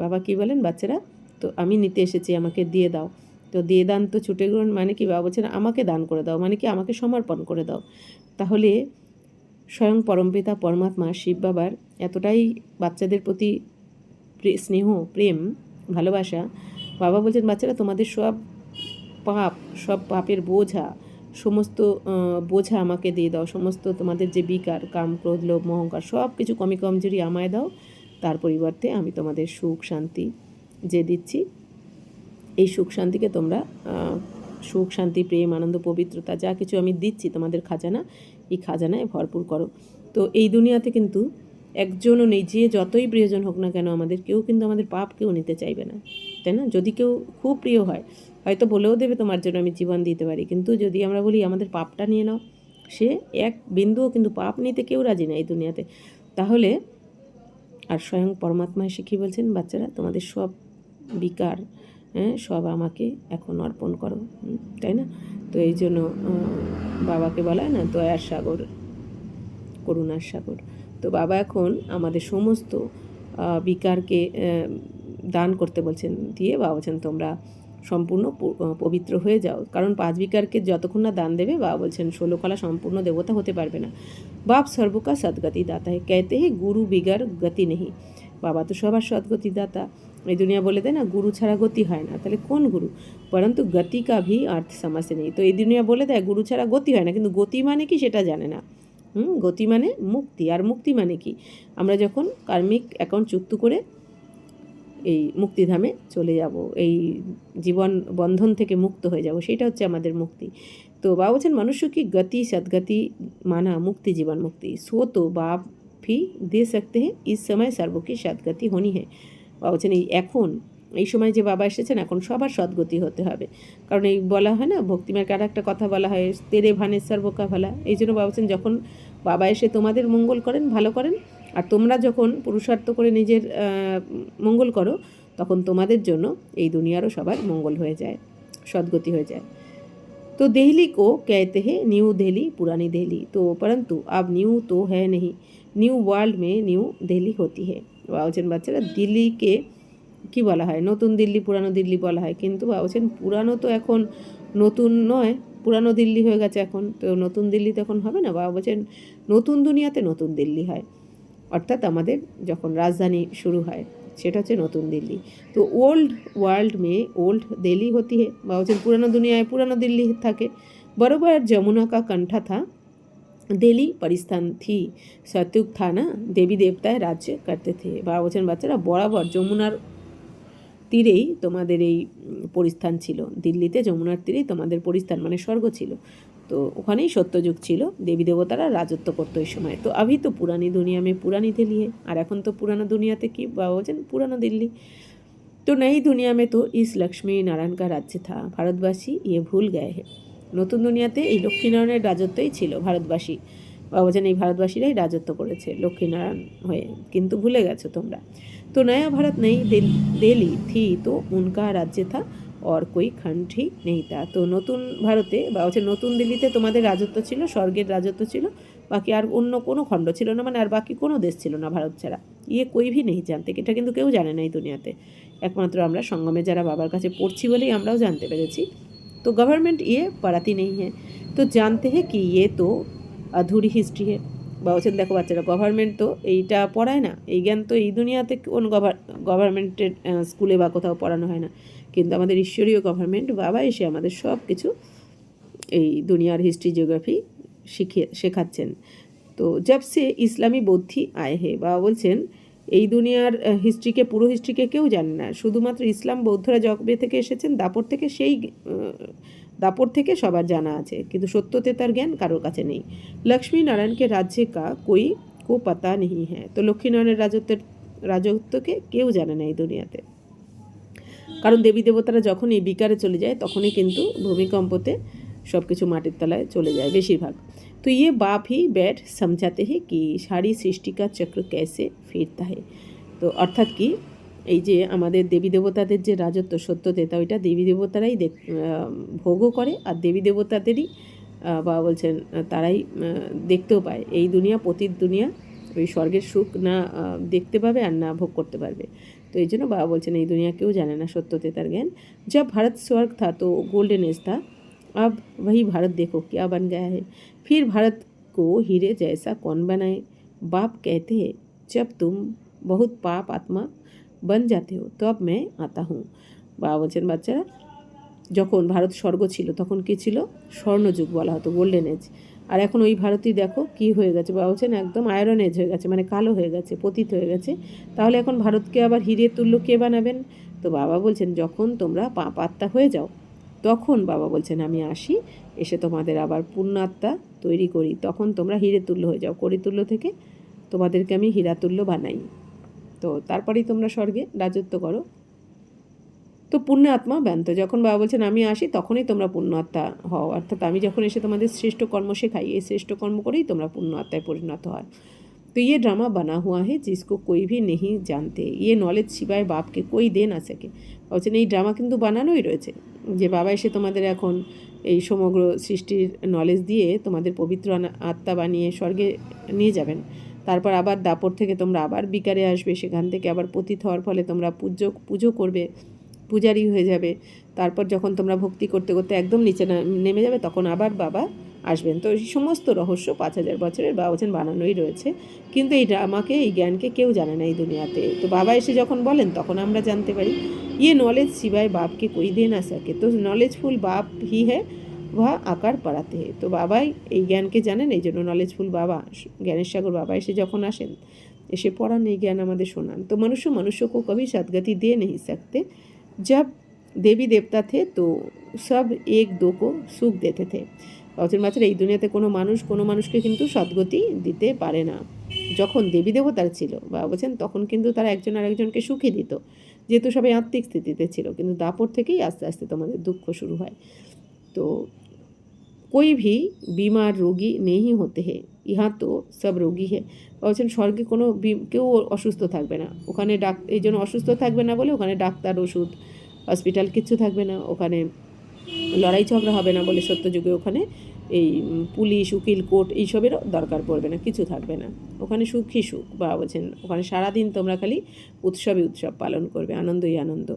বাবা কি বলেন বাচ্চারা, তো আমি নিতে এসেছি আমাকে দিয়ে দাও। তো দিয়ে দান তো ছুটে গ্রহণ মানে কি? বাবা বলছেন আমাকে দান করে দাও, মানে কি আমাকে সমর্পণ করে দাও। তাহলে স্বয়ং পরমপিতা পরমাত্মা শিব বাবার এতটাই বাচ্চাদের প্রতি স্নেহ প্রেম ভালোবাসা, বাবা বলছেন বাচ্চারা তোমাদের সব পাপের বোঝা, সমস্ত বোঝা আমাকে দিয়ে দাও, সমস্ত তোমাদের যে বিকার কাম ক্রোধ লোভ অহংকার সব কিছু কমি কমজোরি আমায় দাও, তার পরিবর্তে আমি তোমাদের সুখ শান্তি যে দিচ্ছি, এই সুখ শান্তিকে তোমরা সুখ শান্তি প্রেম আনন্দ পবিত্রতা যা কিছু আমি দিচ্ছি তোমাদের খাজানা, এই খাজানায় ভরপুর করো। তো এই দুনিয়াতে কিন্তু একজনও নেই, যে যতই প্রিয়জন হোক না কেন আমাদের, কেউ কিন্তু আমাদের পাপ কেউ নিতে চাইবে না, তাই না? যদি কেউ খুব প্রিয় হয় হয়তো বলেও দেবে তোমার জন্য আমি জীবন দিতে পারি, কিন্তু যদি আমরা বলি আমাদের পাপটা নিয়ে নাও, সে এক বিন্দুও কিন্তু পাপ নিতে কেউ রাজি না এই দুনিয়াতে। তাহলে আর স্বয়ং পরমাত্মা এসে কী বলছেন বাচ্চারা, তোমাদের সব বিকার সব আমাকে এখন অর্পণ করো, তাই না? তো এই জন্য বাবাকে বলা হয় না দয়ার সাগর করুণার সাগর। তো বাবা এখন আমাদের সমস্ত বিকারকে দান করতে বলছেন, দিয়ে বাবা বলছেন তোমরা সম্পূর্ণ পবিত্র হয়ে যাও। কারণ 5 বিকারকে যতক্ষণ না দান দেবে বাবা বলছেন 16 কলা সম্পূর্ণ দেবতা হতে পারবে না। বাপ সর্বকা সদ্গতি দাতা है, कहते हैं गुरु बिगर गति नहीं। বাবা তো সবার সদ্গতি দাতা। এই দুনিয়া বলে দেয় না গুরু ছাড়া গতি হয় না, তাহলে কোন গুরু? পরন্তু গতি কা ভি অর্থ সমাজে নেই। তো এই দুনিয়া বলে দেয় গুরু ছাড়া গতি হয় না, কিন্তু গতি মানে কি সেটা জানে না। গতি মানে মুক্তি, আর মুক্তি মানে কি? আমরা যখন কার্মিক অ্যাকাউন্ট চুক্ত করে এই মুক্তিধামে চলে যাব, এই জীবন বন্ধন থেকে মুক্ত হয়ে যাব, সেটা হচ্ছে আমাদের মুক্তি। তো বাবা বলছেন মনুষ্য কি গতি সদ্গতি মানা মুক্তি জীবন মুক্তি, সো তো বাপ भी दे सकते हैं, इस समय सर्व की सद्गति होनी है। বাবা বলছেন এখন এই সময় যে বাবা এসেছেন এখন সবার সদ্গতি হতে হবে, কারণ এই বলা হয় না ভক্তিমার্গে আর একটা কথা বলা হয় তেরে ভানে সর্বকা ভালা। এই জন্য বাবা বলছেন যখন বাবা এসে তোমাদের মঙ্গল করেন ভালো করেন, আর তোমরা যখন পুরুষার্থ করে নিজের মঙ্গল করো তখন তোমাদের জন্য এই দুনিয়ারও সবার মঙ্গল হয়ে যায়, সদ্গতি হয়ে যায়। तो दिल्ली को कहते हैं न्यू दिल्ली पुरानी दिल्ली, तो परंतु अब न्यू तो है नहीं, न्यू वर्ल्ड में न्यू दिल्ली होती है। বাবা বলছেন বাচ্চারা দিল্লিকে কি বলা হয়? নতুন দিল্লি পুরানো দিল্লি বলা হয়, কিন্তু বাবা বলছেন পুরানো তো এখন নতুন নয়, পুরানো দিল্লি হয়ে গেছে এখন, তো নতুন দিল্লি তো এখন হবে না। বাবা বলছেন নতুন দুনিয়াতে নতুন দিল্লি হয়, অর্থাৎ আমাদের যখন রাজধানী শুরু হয় সেটা হচ্ছে নতুন দিল্লি। তো ওল্ড ওয়ার্ল্ড মে ওল্ড দিল্লি হতি হে, বা বলছেন পুরানো দুনিয়ায় পুরানো দিল্লি থাকে। बरोबर যমুনা কা কণ্ঠা থা দিল্লি পরিস্থান থি, সত্যুগ থা না দেবী দেবতায় রাজ্য করতে থে। বাবা বলছেন বাচ্চারা বরাবর যমুনার তীরেই তোমাদের এই পরিস্থান ছিল, দিল্লিতে যমুনার তীরেই তোমাদের পরিস্থান মানে স্বর্গ ছিল, তো ওখানেই সত্যযুগ ছিল, দেবী দেবতারা রাজত্ব করতো এই সময়। তো আভি তো পুরানি দুনিয়া মে পুরানি দিল্লি হে, আর এখন তো পুরানো দুনিয়াতে কি বাবা বলছেন পুরানো দিল্লি। তো নई দুনিয়া মে তো ইস লক্ষ্মী নারায়ণ কা রাজ্য থা, ভারতবাসী ইয়ে ভুল গায়ে হে। নতুন দুনিয়াতে এই লক্ষ্মীনারায়ণের রাজত্বই ছিল, ভারতবাসী বাবা বলছেন এই ভারতবাসীরাই রাজত্ব করেছে লক্ষ্মীনারায়ণ হয়ে, কিন্তু ভুলে গেছো তোমরা। तो नया भारत नई दिल्ली थी तो उनका राज्य था और कोई खंड ही नहीं था। তো নতুন ভারতে বা হচ্ছে নতুন দিল্লিতে তোমাদের রাজত্ব ছিল, স্বর্গের রাজত্ব ছিল, বাকি আর অন্য কোনো খণ্ড ছিল না, মানে আর বাকি কোনো দেশ ছিল না ভারত ছাড়া। ইয়ে कोई भी नहीं जानते, এটা কিন্তু কেউ জানে না এই দুনিয়াতে, একমাত্র আমরা সঙ্গমে যারা বাবার কাছে পড়ছি বলেই আমরাও জানতে পেরেছি। तो गवर्नमेंट ये पढ़ाती नहीं है, तो जानते हैं कि ये तो अधूरी हिस्ट्री है। বা বলছেন দেখো বাচ্চারা, গভর্নমেন্ট তো এইটা পড়ায় না, এই জ্ঞান তো এই দুনিয়াতে কোন গভর্নমেন্টের স্কুলে বা কোথাও পড়ানো হয় না, কিন্তু আমাদের ঈশ্বরীয় গভর্নমেন্ট বাবা এসে আমাদের সব কিছু এই দুনিয়ার হিস্ট্রি জিওগ্রাফি শেখাচ্ছেন। তো जब से ইসলামী বৌদ্ধি আয়ে হে, বাবা বলছেন এই দুনিয়ার হিস্ট্রিকে, পুরো হিস্ট্রিকে কেউ জানে না, শুধুমাত্র ইসলাম বৌদ্ধরা যবে থেকে এসেছেন দাপর থেকে, সেই দাপর থেকে সবার জানা আছে, কিন্তু সত্যতেতার জ্ঞান কারোর কাছে নেই। লক্ষ্মী নারায়ণকে রাজ্যে কা কোই কো পাতা নেই হ্যাঁ, তো লক্ষ্মীনারায়ণের রাজত্বকে কেউ জানে না এই দুনিয়াতে, কারণ দেবী দেবতারা যখন এই বিকারে চলে যায় তখনই কিন্তু ভূমিকম্পতে সব কিছু মাটির তলায় চলে যায় বেশিরভাগ। তো ये बाप ही बैठ समझाते हैं कि सारी सृष्टि का चक्र कैसे फिरता है। তো অর্থাৎ কি, এই যে আমাদের দেবী দেবতাদের যে রাজত্ব সত্যতেতা, ওইটা দেবী দেবতারাই ভোগও করে, আর দেবী দেবতাদেরই বা বলছেন তারাই দেখতেও পায়। এই দুনিয়া পতিত দুনিয়া, ওই স্বর্গের সুখ না দেখতে পাবে আর না ভোগ করতে পারবে। তো এই জন্য বাবা বলছেন এই দুনিয়া কেউ জানে না সত্যতেতার জ্ঞান। जब भारत स्वर्ग था तो गोल्डन एज था, अब वही भारत देखो क्या बन गया है। फिर भारत को हीरे जैसा कौन बनाए। बाप कहते हैं जब तुम बहुत पाप आत्मा बन जाते हो तब मैं आता हूँ। বাবা বলছেন বাচ্চারা, যখন ভারত স্বর্গ ছিল তখন কী ছিল, স্বর্ণযুগ বলা হতো, গোল্ডেন এজ। আর এখন ওই ভারতই দেখো কি হয়ে গেছে, বাবা বলছেন একদম আয়রন এজ হয়ে গেছে, মানে কালো হয়ে গেছে, পতিত হয়ে গেছে। তাহলে এখন ভারতকে আবার হিরে তুল্য কে বানাবেন? তো বাবা বলছেন যখন তোমরা পাপ আত্মা হয়ে যাও তখন বাবা বলছেন আমি আসি, এসে তোমাদের আবার পুণ্যাত্মা তৈরি করি, তখন তোমরা হিরে তুল্য হয়ে যাও, করিতুল্য থেকে তোমাদেরকে আমি হীরাতুল্য বানাই, তো তারপরেই তোমরা স্বর্গে রাজত্ব করো। তো পুণ্য আত্মা ব্যন্ত, যখন বাবা বলছেন আমি আসি তখনই তোমরা পুণ্য আত্মা হও, অর্থাৎ আমি যখন এসে তোমাদের শ্রেষ্ঠ কর্ম শেখাই, এই শ্রেষ্ঠ কর্ম করেই তোমরা পুণ্য আত্মায় পরিণত হয়। तो ये ड्रामा बना हुआ है जिसको कोई भी नहीं जानते, ये নলেজ সিবায় বাপকে कोई दे না सके। বলছেন এই ড্রামা কিন্তু বানানোই রয়েছে, যে বাবা এসে তোমাদের এখন এই সমগ্র সৃষ্টির নলেজ দিয়ে তোমাদের পবিত্র আত্মা বানিয়ে স্বর্গে নিয়ে যাবেন, তারপর আবার দাপর থেকে তোমরা আবার বিকারে আসবে, সেখান থেকে আবার পতিত হওয়ার ফলে তোমরা পুজো করবে, পূজারি হয়ে যাবে, তারপর যখন তোমরা ভক্তি করতে করতে একদম নিচে নেমে যাবে তখন আবার বাবা আসবেন। তো এই সমস্ত রহস্য 5000 বছরের বাবা বলছেন বানানোই রয়েছে, কিন্তু এই ড্রামাকে, এই জ্ঞানকে কেউ জানে না এই দুনিয়াতে। তো বাবা এসে যখন বলেন তখন আমরা জানতে পারি। ইয়ে নলেজ সিवाय बाप के कोई दे ना सके, तो नॉलेजफुल बाप ही है वह आकार पढ़ाते हैं। তো বাবাই এই জ্ঞানকে জানেন, এই জন্য নলেজফুল বাবা, জ্ঞানের সাগর বাবা এসে যখন আসেন, এসে পড়ান, এই জ্ঞান আমাদের শোনান। তো मनुष्य को कभी सद्गति दे नहीं सकते। जब देवी देवता थे तो सब एक दो को सुख देते थे। বলছেন বাচ্চারা এই দুনিয়াতে কোনো মানুষকে কিন্তু সদ্গতি দিতে পারে না। যখন দেবী দেবতার ছিল বাবা বলছেন তখন কিন্তু তারা একজন আরেকজনকে সুখী দিত, যেহেতু সবাই আত্মিক স্থিতিতে ছিল, কিন্তু দাপর থেকেই আস্তে আস্তে তোমাদের দুঃখ শুরু হয়। তো कोई भी बीमार रोगी नहीं होते हैं, यहाँ तो सब রোগী है। বলছেন স্বর্গে কোনো কেউ অসুস্থ থাকবে না, ওখানে এই জন্য অসুস্থ থাকবে না বলে ওখানে ডাক্তার, ওষুধ, হসপিটাল কিচ্ছু থাকবে না, ওখানে লড়াই ঝগড়া হবে না বলে সত্যযুগে ওখানে এই পুলিশ, উকিল, কোর্ট এইসবেরও দরকার পড়বে না, কিছু থাকবে না, ওখানে সুখই সুখ। বাবা বলছেন ওখানে সারাদিন তোমরা খালি উৎসবই উৎসব পালন করবে, আনন্দই আনন্দ।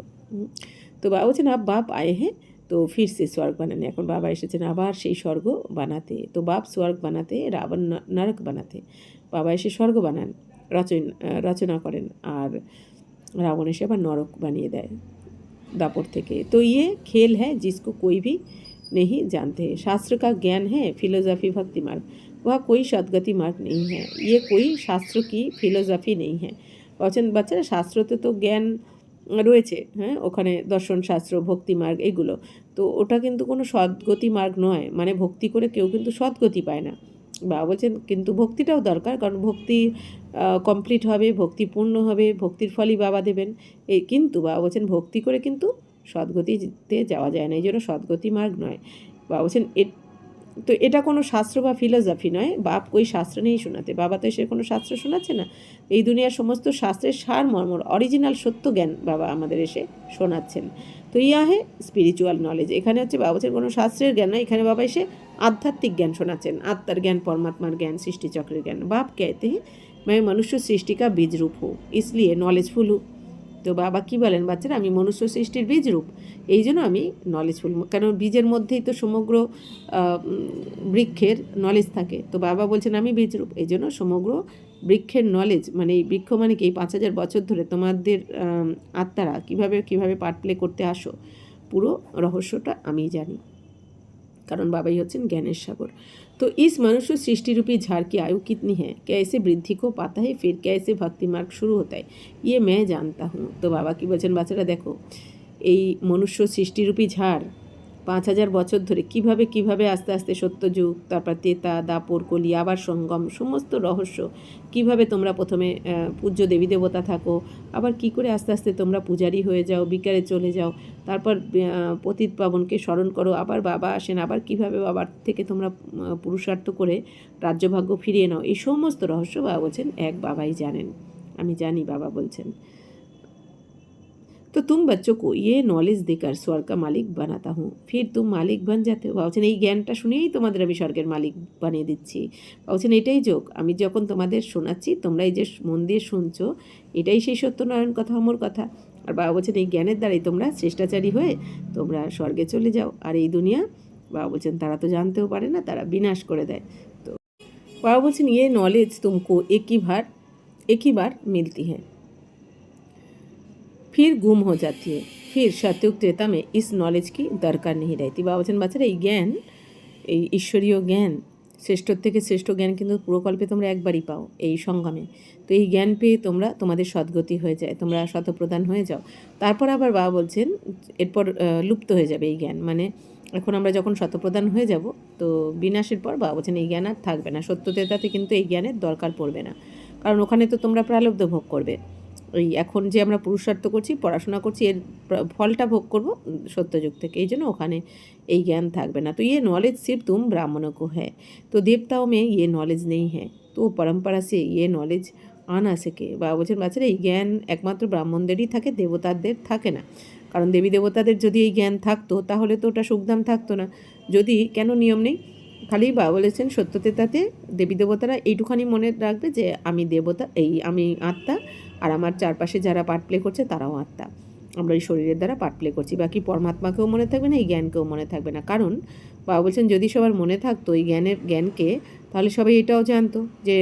তো বাবা বলছেন আব বাপ আয়ে হ্যাঁ তো ফির সে স্বর্গ বানানে, এখন বাবা এসেছেন আবার সেই স্বর্গ বানাতে। তো বাপ স্বর্গ বানাতে, রাবণ নরক বানাতে, বাবা এসে স্বর্গ বানান, রচনা করেন, আর রাবণ এসে আবার নরক বানিয়ে দেয় दापर থেকে। तो ये खेल है जिसको कोई भी नहीं जानते। शास्त्र का ज्ञान है, फिलोसफी भक्ति मार्ग, वह कोई सद्गति मार्ग नहीं है। ये कोई शास्त्र की फिलोसफी नहीं है। বলছেন বাচ্চারা শাস্ত্রতে তো জ্ঞান রয়েছে, হ্যাঁ, ওখানে দর্শন শাস্ত্র, ভক্তি মার্গ এগুলো, তো ওটা কিন্তু কোনো সদ্গতি মার্গ নয়, মানে ভক্তি করে কেউ কিন্তু সদ্গতি পায় না। বাবা বলছেন কিন্তু ভক্তিটাও দরকার, কারণ ভক্তি কমপ্লিট হবে, ভক্তি পূর্ণ হবে, ভক্তির ফলই বাবা দেবেন। এই কিন্তু বাবা বলছেন ভক্তি করে কিন্তু সদ্গতিতে যাওয়া যায় না, এই জন্য সদ্গতি মার্গ নয়। বাবা বলছেন তো এটা কোনো শাস্ত্র বা ফিলোসফি নয়, বাপ কই শাস্ত্র নেই শোনাতে, বাবা তো এসে কোনো শাস্ত্র শোনাচ্ছে না, এই দুনিয়ার সমস্ত শাস্ত্রের সার মর্মর অরিজিনাল সত্য জ্ঞান বাবা আমাদের এসে শোনাচ্ছেন। তো ইয়া হে স্পিরিচুয়াল নলেজ। এখানে হচ্ছে বাবা বলছেন কোনো শাস্ত্রের জ্ঞান না, এখানে বাবা এসে आध्यात्मिक ज्ञान सुनाচ্ছেন, आत्मार ज्ञान, परमात्मार ज्ञान, सृष्टि चक्र ज्ञान। बाप कहते हैं मैं मनुष्य सृष्टि का बीज रूप हूँ, इसलिए नॉलेजफुल हूँ। তো বাবা কি বলেন, বাচ্চারা আমি মনুষ্য সৃষ্টির বীজ রূপ, এই জন্য আমি নলেজফুল। কারণ বীজের মধ্যেই তো সমগ্র বৃক্ষের নলেজ থাকে। তো বাবা বলছেন আমি বীজ রূপ, এই জন্য সমগ্র বৃক্ষের নলেজ, মানে এই বৃক্ষ মানে কি, এই 5000 বছর ধরে তোমাদের আত্মারা কিভাবে পার্ট প্লে করতে আসো, পুরো রহস্যটা আমি জানি, कारण बाबा ही होते ज्ञानेर सागर। तो इस मनुष्य सृष्टि रूपी झाड़ की आयु कितनी है, कैसे वृद्धि को पाता है, फिर कैसे भक्ति मार्ग शुरू होता है, ये मैं जानता हूँ। तो बाबा की बोलें बाच्चारा देखो এই মনুষ্য সৃষ্টিরূপী ঝাড় 5000 বছর ধরে কিভাবে আস্তে আস্তে সত্যযুগ, তারপর তেতা, দাপর, কলি, আবার সঙ্গম, সমস্ত রহস্য, কিভাবে তোমরা প্রথমে পূজ্য দেবী দেবতা থাকো, আবার কি করে আস্তে আস্তে তোমরা পূজারী হয়ে যাও, বিকারে চলে যাও, তারপর পতিত পাবনকে স্মরণ করো, আবার বাবা আসেন, আবার কিভাবে বাবার থেকে তোমরা পুরুষার্থ করে রাজ্যভাগ্য ফিরিয়ে নাও, এই সমস্ত রহস্য বাবা বলছেন এক বাবাই জানেন, আমি জানি। বাবা বলছেন तो तुम बच्चों को ये नॉलेज देकर स्वर्ग का मालिक बनाता हूँ, फिर तुम मालिक बन जाते हो। বলছেন এই জ্ঞানটা শুনেই তোমাদের আমি স্বর্গের মালিক বানিয়ে দিচ্ছি। বলছেন এটাই যোগ, আমি যখন তোমাদের শোনাচ্ছি তোমরা এই যে মন দিয়ে শুনছো, এটাই সেই সত্যনারায়ণ কথা, অমর কথা। আর বাবা বলছেন এই জ্ঞানের দ্বারাই তোমরা শ্রেষ্ঠাচারী হয়ে তোমরা স্বর্গে চলে যাও। আর এই দুনিয়া বাবা বলছেন তারা তো জানতেও পারে না, তারা বিনাশ করে দেয়। তো বাবা বলছেন ये नॉलेज तुमको एक ही बार मिलती है, फिर गुम हो जाती है, फिर सतयुग त्रेता में इस नॉलेज की दरकार नहीं रहती। बाबा বলছেন বাচ্চারা এই জ্ঞান, এই ঈশ্বরীয় জ্ঞান, শ্রেষ্ঠর থেকে শ্রেষ্ঠ জ্ঞান কিন্তু পুরকল্পে তোমরা একবারই পাও এই সঙ্গমে। তো এই জ্ঞান পেয়ে তোমরা তোমাদের সদ্গতি হয়ে যায়, তোমরা শতপ্রদান হয়ে যাও। তারপর আবার বাবা বলছেন এরপর লুপ্ত হয়ে যাবে এই জ্ঞান, মানে এখন আমরা যখন শতপ্রদান হয়ে যাব তো বিনাশের পর বাবা বলছেন এই জ্ঞান আর থাকবে না। সত্যতেতাতে কিন্তু এই জ্ঞানের দরকার পড়বে না, কারণ ওখানে তো তোমরা প্রালব্ধ ভোগ করবে। ওই এখন যে আমরা পুরুষার্থ করছি, পড়াশোনা করছি, এর ফলটা ভোগ করব সত্যযুগ থেকে, এই জন্য ওখানে এই জ্ঞান থাকবে না। তো ये नॉलेज सिर्फ तुम ब्राह्मणों को है, तो देवताओं में ये नॉलेज नहीं है, तो परंपरा से ये नॉलेज आ ना सके। বাবা বলছেন বাচ্চারা এই জ্ঞান একমাত্র ব্রাহ্মণদেরই থাকে, দেবতাদের থাকে না। কারণ দেবী দেবতাদের যদি এই জ্ঞান থাকতো তাহলে তো ওটা সুখধাম থাকতো না। যদি কেন নিয়ম নেই, খালি বাবা বলেছেন সত্যতেতাতে দেবী দেবতারা এইটুখানি মনে রাখবে যে আমি দেবতা, আমি আত্মা, আর আমার চারপাশে যারা পার্ট প্লে করছে তারাও আত্মা, আমরা এই শরীরের দ্বারা পার্ট প্লে করছি। বাকি পরমাত্মাকেও মনে থাকবে না, এই জ্ঞানকেও মনে থাকবে না। কারণ বাবা বলছেন যদি সবার মনে থাকতো এই জ্ঞানকে, তাহলে সবাই এটাও জানতো যে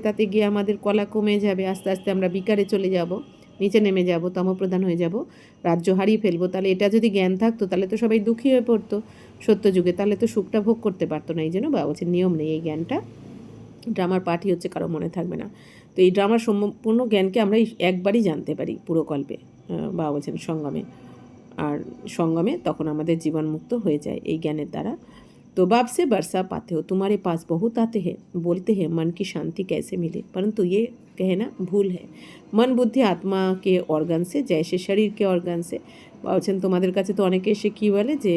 তাতে গিয়ে আমাদের কলা কমে যাবে, আস্তে আস্তে আমরা বিকারে চলে যাব, নিচে নেমে যাব, তমপ্রধান হয়ে যাব, রাজ্য হারিয়ে ফেলবো। তাহলে এটা যদি জ্ঞান থাকতো তাহলে তো সবাই দুঃখী হয়ে পড়তো সত্যযুগে, তাহলে তো সুখটা ভোগ করতে পারতো না। এই জন্য বাবা বলছেন নিয়ম নেই, এই জ্ঞানটা ড্রামার পার্টই হচ্ছে, কারো মনে থাকবে না। তো এই ড্রামার সম্পূর্ণ জ্ঞানকে আমরা একবারই জানতে পারি পুরকল্পে, বাবা বলছেন সঙ্গমে। আর সঙ্গমে তখন আমাদের জীবন মুক্ত হয়ে যায় এই জ্ঞানের দ্বারা। तो बाप से बरसा पाते हो, तुम्हारे पास बहुत आते हैं, बोलते हैं मन की शांति कैसे मिले, परंतु ये कहना भूल है। मन बुद्धि आत्मा के ऑर्गन से, जैसे शरीर के ऑर्गन से। বলছেন তোমাদের কাছে তো অনেকে এসে কী বলে যে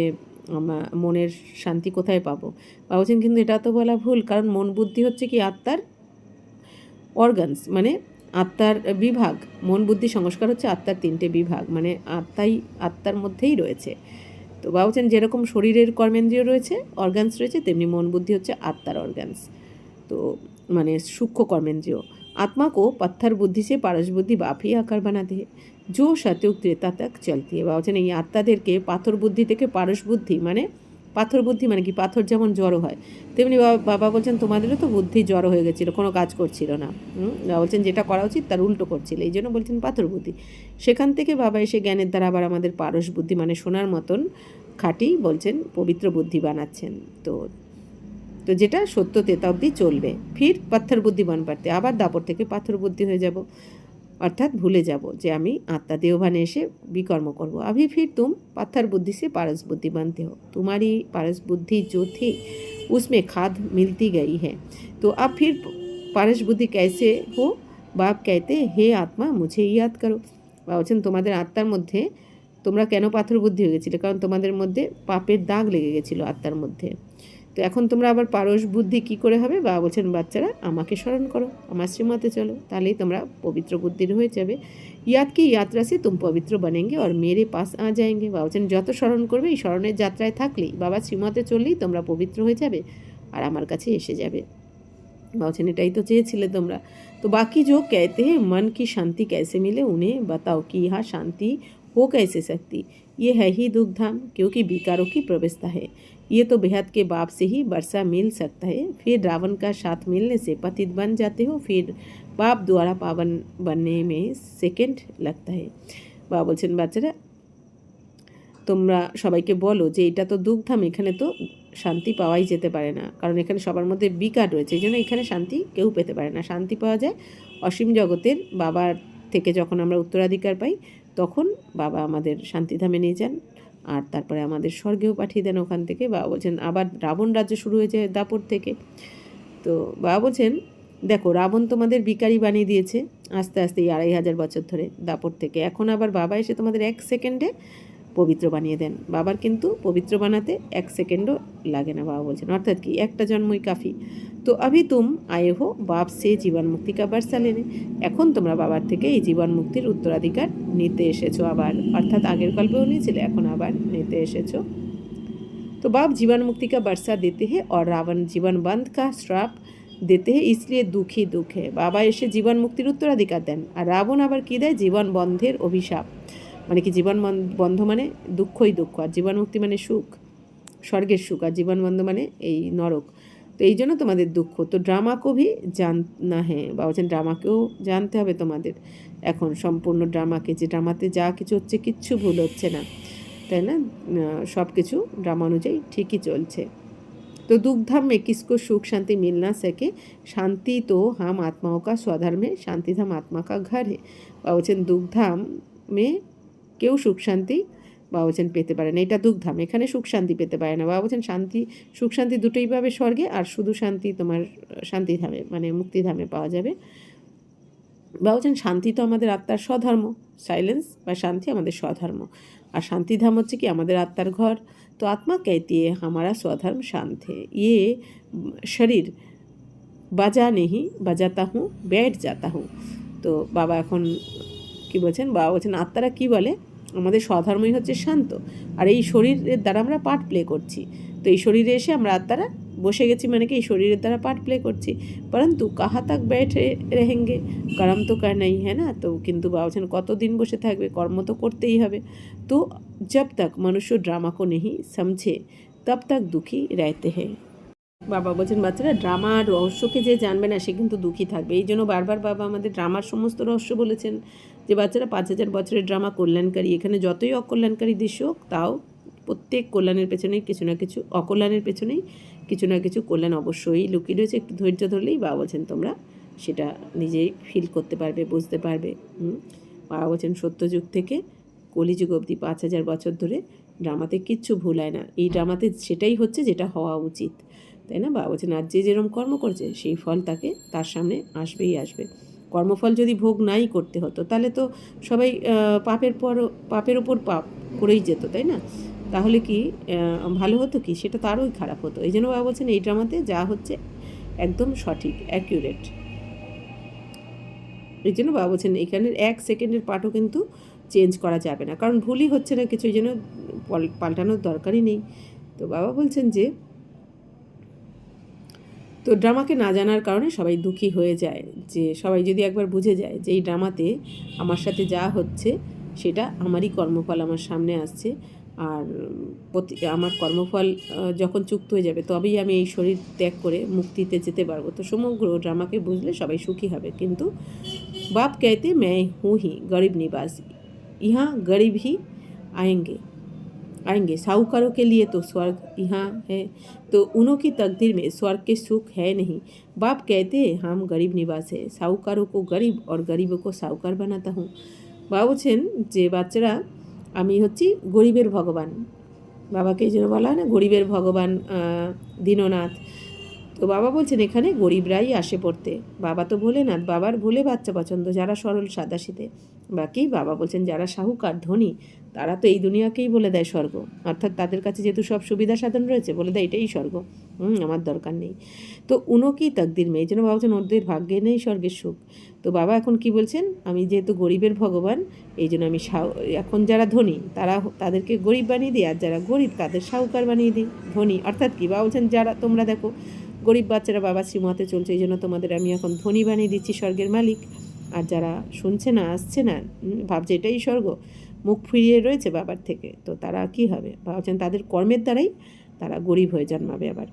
মনের শান্তি কোথায় পাবো, বলছেন কিন্তু এটা তো বলা ভুল, কারণ মন বুদ্ধি হচ্ছে কি আত্মার অর্গানস, মানে আত্মার বিভাগ। মন বুদ্ধি সংস্কার হচ্ছে আত্মার 3টে বিভাগ, মানে আত্মার মধ্যেই রয়েছে। তো বাবা বলছেন যেরকম শরীরের কর্মেন্দ্রিয় রয়েছে, অর্গানস রয়েছে, তেমনি মন বুদ্ধি হচ্ছে আত্মার অর্গানস, তো মানে সূক্ষ্ম কর্মেন্দ্রিয়। आत्मा को पत्थर बुद्धि से पारस बुद्धि बाप ही आकार बनाते हैं, जो सतयुग त्रेता तक चलती है। বাবা বলছেন এই আত্মাদেরকে পাথর বুদ্ধি থেকে পারস বুদ্ধি, মানে পাথর বুদ্ধি মানে কি, পাথর যেমন জড়ো হয় তেমনি বাবা বলছেন তোমাদেরও তো বুদ্ধি জড়ো হয়ে গেছিলো, কোনো কাজ করছিল না। বাবা বলছেন যেটা করা উচিত তার উল্টো করছিল, এই জন্য বলছেন পাথর বুদ্ধি। সেখান থেকে বাবা এসে জ্ঞানের দ্বারা আবার আমাদের পারস বুদ্ধি, মানে সোনার মতন খাঁটি, বলছেন পবিত্র বুদ্ধি বানাচ্ছেন। তো যেটা সত্য তেতা অবধি চলবে। ফির পাথর বুদ্ধি বান পারতে, আবার দাপর থেকে পাথর বুদ্ধি হয়ে যাব, अर्थात भूले যাব যে আমি आत्मा देवभाने এসে विकर्म করব। अभी फिर तुम पत्थर बुद्धि से पारस बुद्धि बनते हो, तुम्हारी पारस बुद्धि जो थी उसमें खाद मिलती गई है, तो अब फिर पारस बुद्धि कैसे हो। बाप कहते हे आत्मा मुझे याद करो। বলছেন তোমাদের আত্মার মধ্যে তোমরা কেন পাথর বুদ্ধি হয়ে গেছিলে, কারণ তোমাদের মধ্যে পাপের দাগ লেগে গেছিলো আত্মার মধ্যে। তো এখন তোমরা আবার পারস বুদ্ধি কী করে হবে? বাবা বলছেন বাচ্চারা আমাকে স্মরণ করো, আমার শ্রীমতে চলো, তাহলেই তোমরা পবিত্র বুদ্ধির হয়ে যাবে। ইয়াদ কি যাত্রা সে তুম পবিত্র বানেঙ্গে আর মেরে পাস আ যায়েঙ্গে। বাবা বলছেন যত স্মরণ করবে, এই স্মরণের যাত্রায় থাকলেই, বাবা শ্রীমতে চললেই তোমরা পবিত্র হয়ে যাবে আর আমার কাছে এসে যাবে। বাবা বলছেন এটাই তো চেয়েছিলে তোমরা। तो बाकी जो कहते हैं मन की शांति कैसे मिले, उन्हें बताओ कि यहाँ शांति हो कैसे सकती। ये है ही दुख धाम, क्योंकि विकारों की प्रवेशता है। ये तो बेहद के बाप से ही वर्षा मिल सकता है, फिर रावण का साथ मिलने से पतित बन जाते हो, फिर बाप द्वारा पावन बनने में सेकेंड लगता है। বাবা বলছেন বাচ্চারা তোমরা সবাইকে বলো যে এটা তো দুগ্ধাম, এখানে তো শান্তি পাওয়াই যেতে পারে না, কারণ এখানে সবার মধ্যে বিকার রয়েছে, এই জন্য এখানে শান্তি কেউ পেতে পারে না। শান্তি পাওয়া যায় অসীম জগতের বাবার থেকে। যখন আমরা উত্তরাধিকার পাই তখন বাবা আমাদের শান্তিধামে নিয়ে যান আর তারপরে আমাদের স্বর্গেও পাঠিয়ে দেন ওখান থেকে। বাবা বলছেন আবার রাবণ রাজ্য শুরু হয়েছে দাপর থেকে। তো বাবা বলছেন দেখো রাবণ তোমাদের বিকারি বানিয়ে দিয়েছে আস্তে আস্তে এই 2500 বছর ধরে দাপর থেকে। এখন আবার বাবা এসে তোমাদের 1 সেকেন্ডে পবিত্র বানিয়ে দেন। বাবার কিন্তু পবিত্র বানাতে 1 সেকেন্ডও লাগে না, বাবা বলছেন। অর্থাৎ কি একটা জন্মই কাফি। তো अभी तुम आए हो बाप से जीवन मुक्ति का बरसा लेने। এখন তোমরা বাবার থেকে এই জীবন মুক্তির উত্তরাধিকার নিতে এসেছো আবার, অর্থাৎ আগের কল্পেও নিয়েছিলে, এখন আবার নিতে এসেছো। तो बाप जीवन मुक्ति का बरसा देते हैं और रावण जीवन बंध का श्राप देते हैं, इसलिए दुख ही दुख है। বাবা এসে জীবন মুক্তির উত্তরাধিকার দেন আর রাবণ আবার কী দেয়? জীবন বন্ধের অভিশাপ। মানে কি জীবন বন্ধ মানে দুঃখই দুঃখ, আর জীবন মুক্তি মানে সুখ, স্বর্গের সুখ, আর জীবন বন্ধ মানে এই নরক। তো এই জন্য তোমাদের দুঃখ। তো ড্রামাকেও ভি জাননা হ্যাঁ, বা বলছেন ড্রামাকেও জানতে হবে তোমাদের এখন, সম্পূর্ণ ড্রামাকে, যে ড্রামাতে যা কিছু হচ্ছে কিচ্ছু ভুল হচ্ছে না, তাই না? সব কিছু ড্রামা অনুযায়ী ঠিকই চলছে। तो दुखधाम में किसको सुख शांति मिल ना सके, शांति तो हम आत्माओं का स्वधर्म है, शांति धाम आत्मा का घर है। বাবা বলছেন দুখধাম মে কেউ সুখ শান্তি বাবা বলছেন পেতে পারে না, এটা দুখধাম, এখানে সুখ শান্তি পেতে পারে না। বাবা বলছেন শান্তি সুখ শান্তি দুটোই পাবে স্বর্গে, আর শুধু শান্তি তোমার শান্তিধামে মানে মুক্তিধামে পাওয়া যাবে। বাবা বলছেন শান্তি তো আমাদের আত্মার স্বধর্ম, সাইলেন্স বা শান্তি আমাদের স্বধর্ম, আর শান্তিধাম হচ্ছে কি আমাদের আত্মার ঘর। तो आत्मा कहती है हमारा स्वधर्म शांत है, ये शरीर बजा नहीं बजाता हूँ बैठ जाता हूँ। তো বাবা এখন কি বলছেন? বাবা বলছেন আত্মারা কি বলে? আমাদের স্বধর্মই হচ্ছে শান্ত, আর এই শরীরের দ্বারা আমরা পার্ট প্লে করছি। তো এই শরীরে এসে আমরা আত্মারা বসে গেছি, মানে কি এই শরীরের দ্বারা পার্ট প্লে করছি। পরন্তু কাহা তাক बैठे रहेंगे, कर्म तो करना ही है ना। তো কিন্তু বাবা বলছেন কতদিন বসে থাকবে? কর্ম তো করতেই হবে। তো जब तक मनुष्य ड्रामा को नहीं समझे तब तक दुखी रहते हैं। বাবা বলছেন বাচ্চারা ড্রামার রহস্যকে যে জানবে না সে কিন্তু দুঃখী থাকবে। এই জন্য বারবার বাবা আমাদের ড্রামার সমস্ত রহস্য বলেছেন যে বাচ্চারা 5000 বছরের ড্রামা কল্যাণকারী, এখানে যতই অকল্যাণকারী দৃশ্য হোক তাও প্রত্যেক কল্যাণের পেছনেই কিছু না কিছু, অকল্যাণের পেছনেই কিছু না কিছু কল্যাণ অবশ্যই লুকিয়ে রয়েছে। একটু ধৈর্য ধরলেই বাবা বলছেন তোমরা সেটা নিজেই ফিল করতে পারবে, বুঝতে পারবে। বাবা বলছেন সত্যযুগ থেকে কলিযুগ অবধি 5000 বছর ধরে ড্রামাতে কিচ্ছু ভুল হয় না। এই ড্রামাতে সেটাই হচ্ছে যেটা হওয়া উচিত, তাই না? বাবা বলছেন আর যে যেরকম কর্ম করছে সেই ফল তাকে তার সামনে আসবেই আসবে। কর্মফল যদি ভোগ নাই করতে হতো তাহলে তো সবাই পাপের ওপর পাপ করেই যেত, তাই না? তাহলে কি ভালো হতো কি? সেটা তো আরোই খারাপ হতো। এই জন্য বাবা বলছেন এই ড্রামাতে যা হচ্ছে একদম সঠিক, অ্যাকিউরেট। এই জন্য বাবা বলছেন এখানের 1 সেকেন্ডের পার্টও কিন্তু চেঞ্জ করা যাবে না, কারণ ভুলই হচ্ছে না কিছু, এই জন্য পাল্টানোর দরকারই নেই। তো বাবা বলছেন যে তো ড্রামাকে না জানার কারণে সবাই দুঃখী হয়ে যায়, যে সবাই যদি একবার বুঝে যায় যে এই ড্রামাতে আমার সাথে যা হচ্ছে সেটা আমারই কর্মফল আমার সামনে আসছে, আর আমার কর্মফল যখন চুক্ত হয়ে যাবে তবেই আমি এই শরীর ত্যাগ করে মুক্তিতে যেতে পারবো। তো সমগ্র ড্রামাকে বুঝলে সবাই সুখী হবে। কিন্তু বাপ कहते मैं हूँ ही गरीब निवास, यहाँ गरीब ही आएंगे साहूकारों के लिए तो स्वर्ग यहाँ है, तो उन्हों की तकदीर में स्वर्ग के सुख है नहीं। बाप कहते हैं हम गरीब निवास है, साहूकारों को गरीब और गरीबों को साहूकार बनाता हूँ। বাবা বলছেন যে বাচ্চারা আমি হচ্ছি গরিবের ভগবান, বাবাকে এই জন্য বলা হয় না গরিবের ভগবান দীননাথ। তো বাবা বলছেন এখানে গরিবরাই আসে পড়তে। বাবা তো ভোলেনাথ, বাবার ভোলে বাচ্চা পছন্দ যারা সরল সাদাশীতে। বাকি বাবা বলছেন যারা সাহুকার ধনী তারা তো এই দুনিয়াকেই বলে দেয় স্বর্গ, অর্থাৎ তাদের কাছে যেহেতু সব সুবিধা সাধন রয়েছে বলে দেয় এটাই স্বর্গ, আমার দরকার নেই। তো উনকি তাকদির মেয়ে, এই জন্য বাবা বলছেন ওদের ভাগ্যে নেই স্বর্গের সুখ। তো বাবা এখন কি বলছেন, আমি যেহেতু গরিবের ভগবান এই জন্য আমি এখন যারা ধনী তাদেরকে গরিব বানিয়ে দিই, আর যারা গরিব তাদের সাহুকার বানিয়ে দিই ধনী। অর্থাৎ কি বাবা বলছেন যারা তোমরা দেখো গরিব বাচ্চারা বাবা শ্রীমতে চলছে এই জন্য তোমাদের আমি এখন ধনী বানিয়ে দিচ্ছি স্বর্গের মালিক, আর যারা শুনছে না আসছে না ভাবছে এটাই স্বর্গ, মুখ ফিরিয়ে রয়েছে বাবার থেকে, তো তারা কি হবে বাবা বলছেন তাদের কর্মের দ্বারাই তারা গরিব হয়ে জন্মাবে আবার।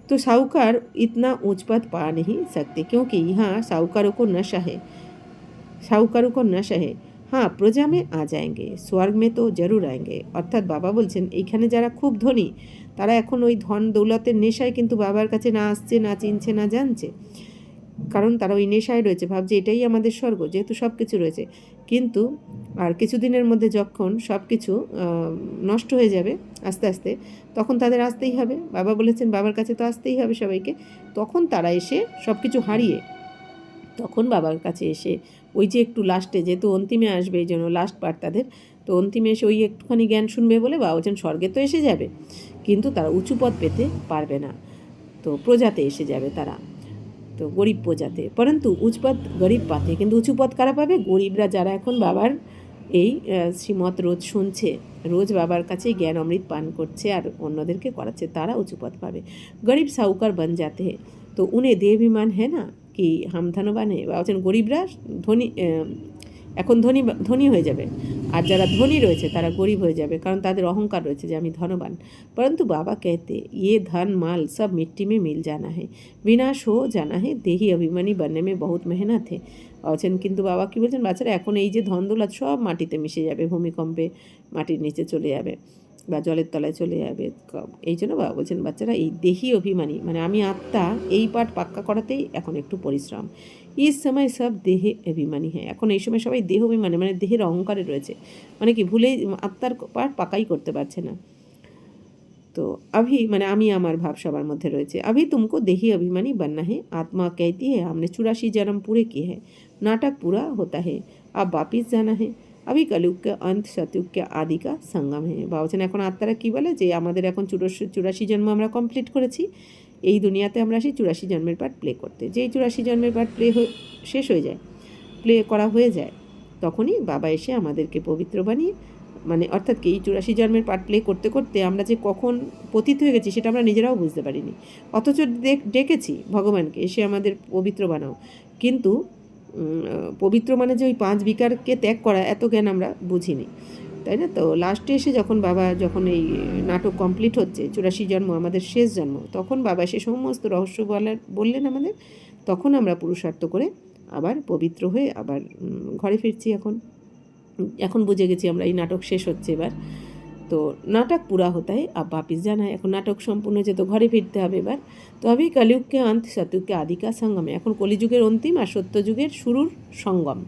तो साहूकार इतना ऊंच पद पा नहीं सकते क्योंकि यहाँ साहूकारों को नशा है, साहूकारों को नशा है। हाँ प्रजा में आ जाएंगे, स्वर्ग में तो जरूर आएंगे। অর্থাৎ বাবা বলছেন এইখানে যারা খুব ধনী তারা এখন ওই ধন দৌলতের নেশায় কিন্তু বাবার কাছে না আসছে, না চিনছে, না জানছে, কারণ তারা ওই নেশায় রয়েছে, ভাবছে এটাই আমাদের স্বর্গ যেহেতু সব কিছু রয়েছে। কিন্তু আর কিছুদিনের মধ্যে যখন সব কিছু নষ্ট হয়ে যাবে আস্তে আস্তে তখন তাদের আসতেই হবে, বাবা বলেছেন বাবার কাছে তো আসতেই হবে সবাইকে, তখন তারা এসে সব কিছু হারিয়ে তখন বাবার কাছে এসে ওই যে একটু লাস্টে যেহেতু অন্তিমে আসবে এই জন্য লাস্ট পার্ট তাদের, তো অন্তিমে এসে ওই একটুখানি জ্ঞান শুনবে বলে বাবা বলছেন স্বর্গে তো এসে যাবে কিন্তু তারা উঁচু পদ পেতে পারবে না, তো প্রজাতে এসে যাবে তারা, তো গরিব প্রজাতে। পরন্তু উঁচু পদ গরিব পাতে, কিন্তু উঁচু পদ কারা পাবে, গরিবরা যারা এখন বাবার এই শ্রীমত রোজ শুনছে, রোজ বাবার কাছে জ্ঞান অমৃত পান করছে আর অন্যদেরকে করাচ্ছে, তারা উঁচু পদ পাবে। গরিব সাহুকার বন যাতে হে তো উन्हें দেহাভিমান হ্যাঁ না কি হাম ধনবান হে, বা বলছেন গরিবরা ধনী এখন ধনী হয়ে যাবে, আর যারা ধনী রয়েছে তারা গরিব হয়ে যাবে কারণ তাদের অহংকার রয়েছে যে আমি ধনবান। परंतु बाबा कहते ये धन माल सब मिट्टी में मिल जाना है, विनाश हो जाना है, देही अभिमानी बनने में बहुत मेहनत है। বলছেন কিন্তু বাবা কি বলছেন বাচ্চারা এখন এই যে ধন দৌলত সব মাটিতে মিশে যাবে, ভূমিকম্পে মাটির নিচে চলে যাবে বা জলের তলায় চলে যাবে, এই জন্য বাবা বলছেন বাচ্চারা এই দেহি অভিমানী মানে আমি আত্মা এই পাঠ পাক্কা করাতেই এখন একটু পরিশ্রম। इस समय सब देहे अभिमानी है, এখন এই সময় সবাই দেহ অভিমানী মানে দেহের অহংকারে রয়েছে, মানে কি ভুলেই আত্মার পাঠ পাকাই করতে পারছে না। तो अभी मैंने আমি আমার ভাব সবার মধ্যে রয়েছে। अभी तुमको देही अभिमानी बनना है, आत्मा कहती है हमने 84 जन्म पूरे किए हैं, नाटक पूरा होता है, अब वापिस जाना है, अभी कलयुग के अंत सतयुग के आदि का संगम है। বাবা বলছেন এখন আত্মারা কী বলে যে আমাদের এখন 84 জন্ম আমরা কমপ্লিট করেছি, এই দুনিয়াতে আমরা আসি 84 জন্মের পার্ট প্লে করতে, যেই 84 জন্মের পার্ট শেষ হয়ে যায়, প্লে করা হয়ে যায়, তখনই বাবা এসে আমাদেরকে পবিত্র বানিয়ে মানে অর্থাৎ কি এই 84 জন্মের পার্ট প্লে করতে করতে আমরা যে কখন পতিত হয়ে গেছি সেটা আমরা নিজেরাও বুঝতে পারিনি, অথচ ডেকেছি ভগবানকে এসে আমাদের পবিত্র বানাও, কিন্তু পবিত্র মানে যে ওই 5 বিকারকে ত্যাগ করা এত জ্ঞান আমরা বুঝিনি, তাই না? তো লাস্টে এসে যখন বাবা যখন এই নাটক কমপ্লিট হচ্ছে 84 জন্ম আমাদের শেষ জন্ম, তখন বাবা এসে সমস্ত রহস্য বললেন আমাদের, তখন আমরা পুরুষার্থ করে আবার পবিত্র হয়ে আবার ঘরে ফিরছি। এখন বুঝে গেছি আমরা এই নাটক শেষ হচ্ছে এবার, তো নাটক পুরা হতা है अब वापिस जाना है, এখন নাটক সম্পূর্ণ হয়েছে তো ঘরে ফিরতে হবে এবার। তো अभी कलयुग के अंत सतयुग के आदि का संगम है, এখন কলিযুগের অন্তিম আর সত্যযুগের শুরুর সঙ্গম।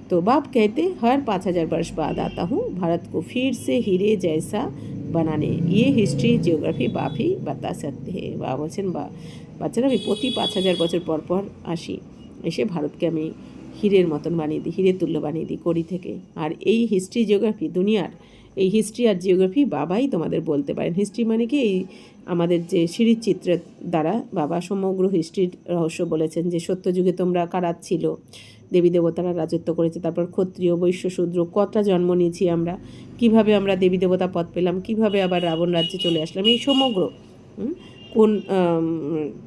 तो बाप कहते हर 5000 वर्ष बाद आता हूँ भारत को फिर से हीरे जैसा बनाने, ये हिस्ट्री जियोग्राफी बाप ही बता सकते हैं। বাবা বলছেন বাচ্চারা আমি প্রতি 5000 বছর পর পর আসি, এসে ভারতকে আমি হীরের মতন বানিয়ে দিই, হীরের তুল্য বানিয়ে দিই কড়ি থেকে, আর এই হিস্ট্রি জিওগ্রাফি দুনিয়ার এই হিস্ট্রি আর জিওগ্রাফি বাবাই তোমাদের বলতে পারেন। হিস্ট্রি মানে কি এই আমাদের যে সিঁড়ির চিত্রের দ্বারা বাবা সমগ্র হিস্ট্রির রহস্য বলেছেন, যে সত্যযুগে তোমরা কারা ছিল, দেবী দেবতারা রাজত্ব করেছে, তারপর ক্ষত্রিয় বৈশ্য শূদ্র কতটা জন্ম নিয়েছি আমরা, কিভাবে আমরা দেবী দেবতা পদ পেলাম, কিভাবে আবার রাবণ রাজ্যে চলে আসলাম, এই সমগ্র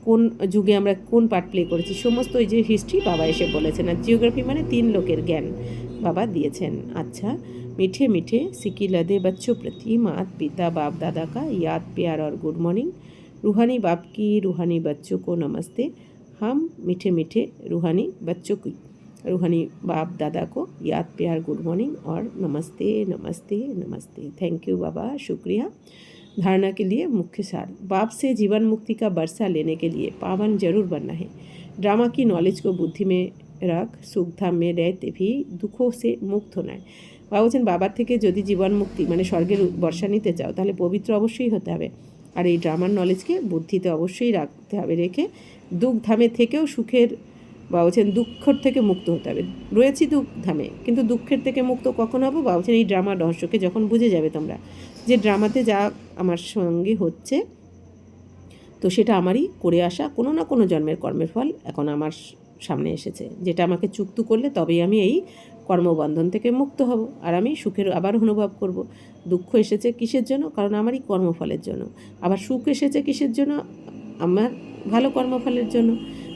কোন যুগে আমরা কোন পার্ট প্লে করেছি সমস্ত এই যে হিস্ট্রি বাবা এসে বলেছেন। আর জিওগ্রাফি মানে 3 লোকের জ্ঞান বাবা দিয়েছেন। अच्छा मीठे मीठे सिक्की लदे बच्चों प्रति मात पिता बाप दादा का याद प्यार और गुड मॉर्निंग, रूहानी बाप की रूहानी बच्चों को नमस्ते, हम मीठे मीठे रूहानी बच्चों की रूहानी बाप दादा को याद प्यार गुड मॉर्निंग और नमस्ते नमस्ते नमस्ते। थैंक यू बाबा, शुक्रिया। धारणा के लिए मुख्य सार, बाप से जीवन मुक्ति का बरसा लेने के लिए पावन जरूर बनना है, ड्रामा की नॉलेज को बुद्धि में रख सुख धाम में रहते भी दुखों से मुक्त होना है। বাবা বলছেন বাবার থেকে যদি জীবন মুক্তি মানে স্বর্গের বর্ষা নিতে চাও তাহলে পবিত্র অবশ্যই হতে হবে, আর এই ড্রামার নলেজকে বুদ্ধিতে অবশ্যই রাখতে হবে, রেখে দুঃখ ধামে থেকেও সুখের বা বলছেন দুঃখের থেকে মুক্ত হতে হবে। রয়েছি দুঃখ ধামে, কিন্তু দুঃখের থেকে মুক্ত কখন হবো? বা বলছেন এই ড্রামার রহস্যকে যখন বুঝে যাবে তোমরা, যে ড্রামাতে যা আমার সঙ্গে হচ্ছে, তো সেটা আমারই করে আসা কোনো না কোনো জন্মের কর্মের ফল এখন আমার সামনে এসেছে, যেটা আমাকে চুক্ত করলে তবেই আমি এই কর্মবন্ধন থেকে মুক্ত হব, আর আমি সুখের আবার অনুভব করব। দুঃখ এসেছে কিসের জন্য? কারণ আমারই কর্মফলের জন্য। আবার সুখ এসেছে কিসের জন্য? আমার ভালো কর্মফলের জন্য।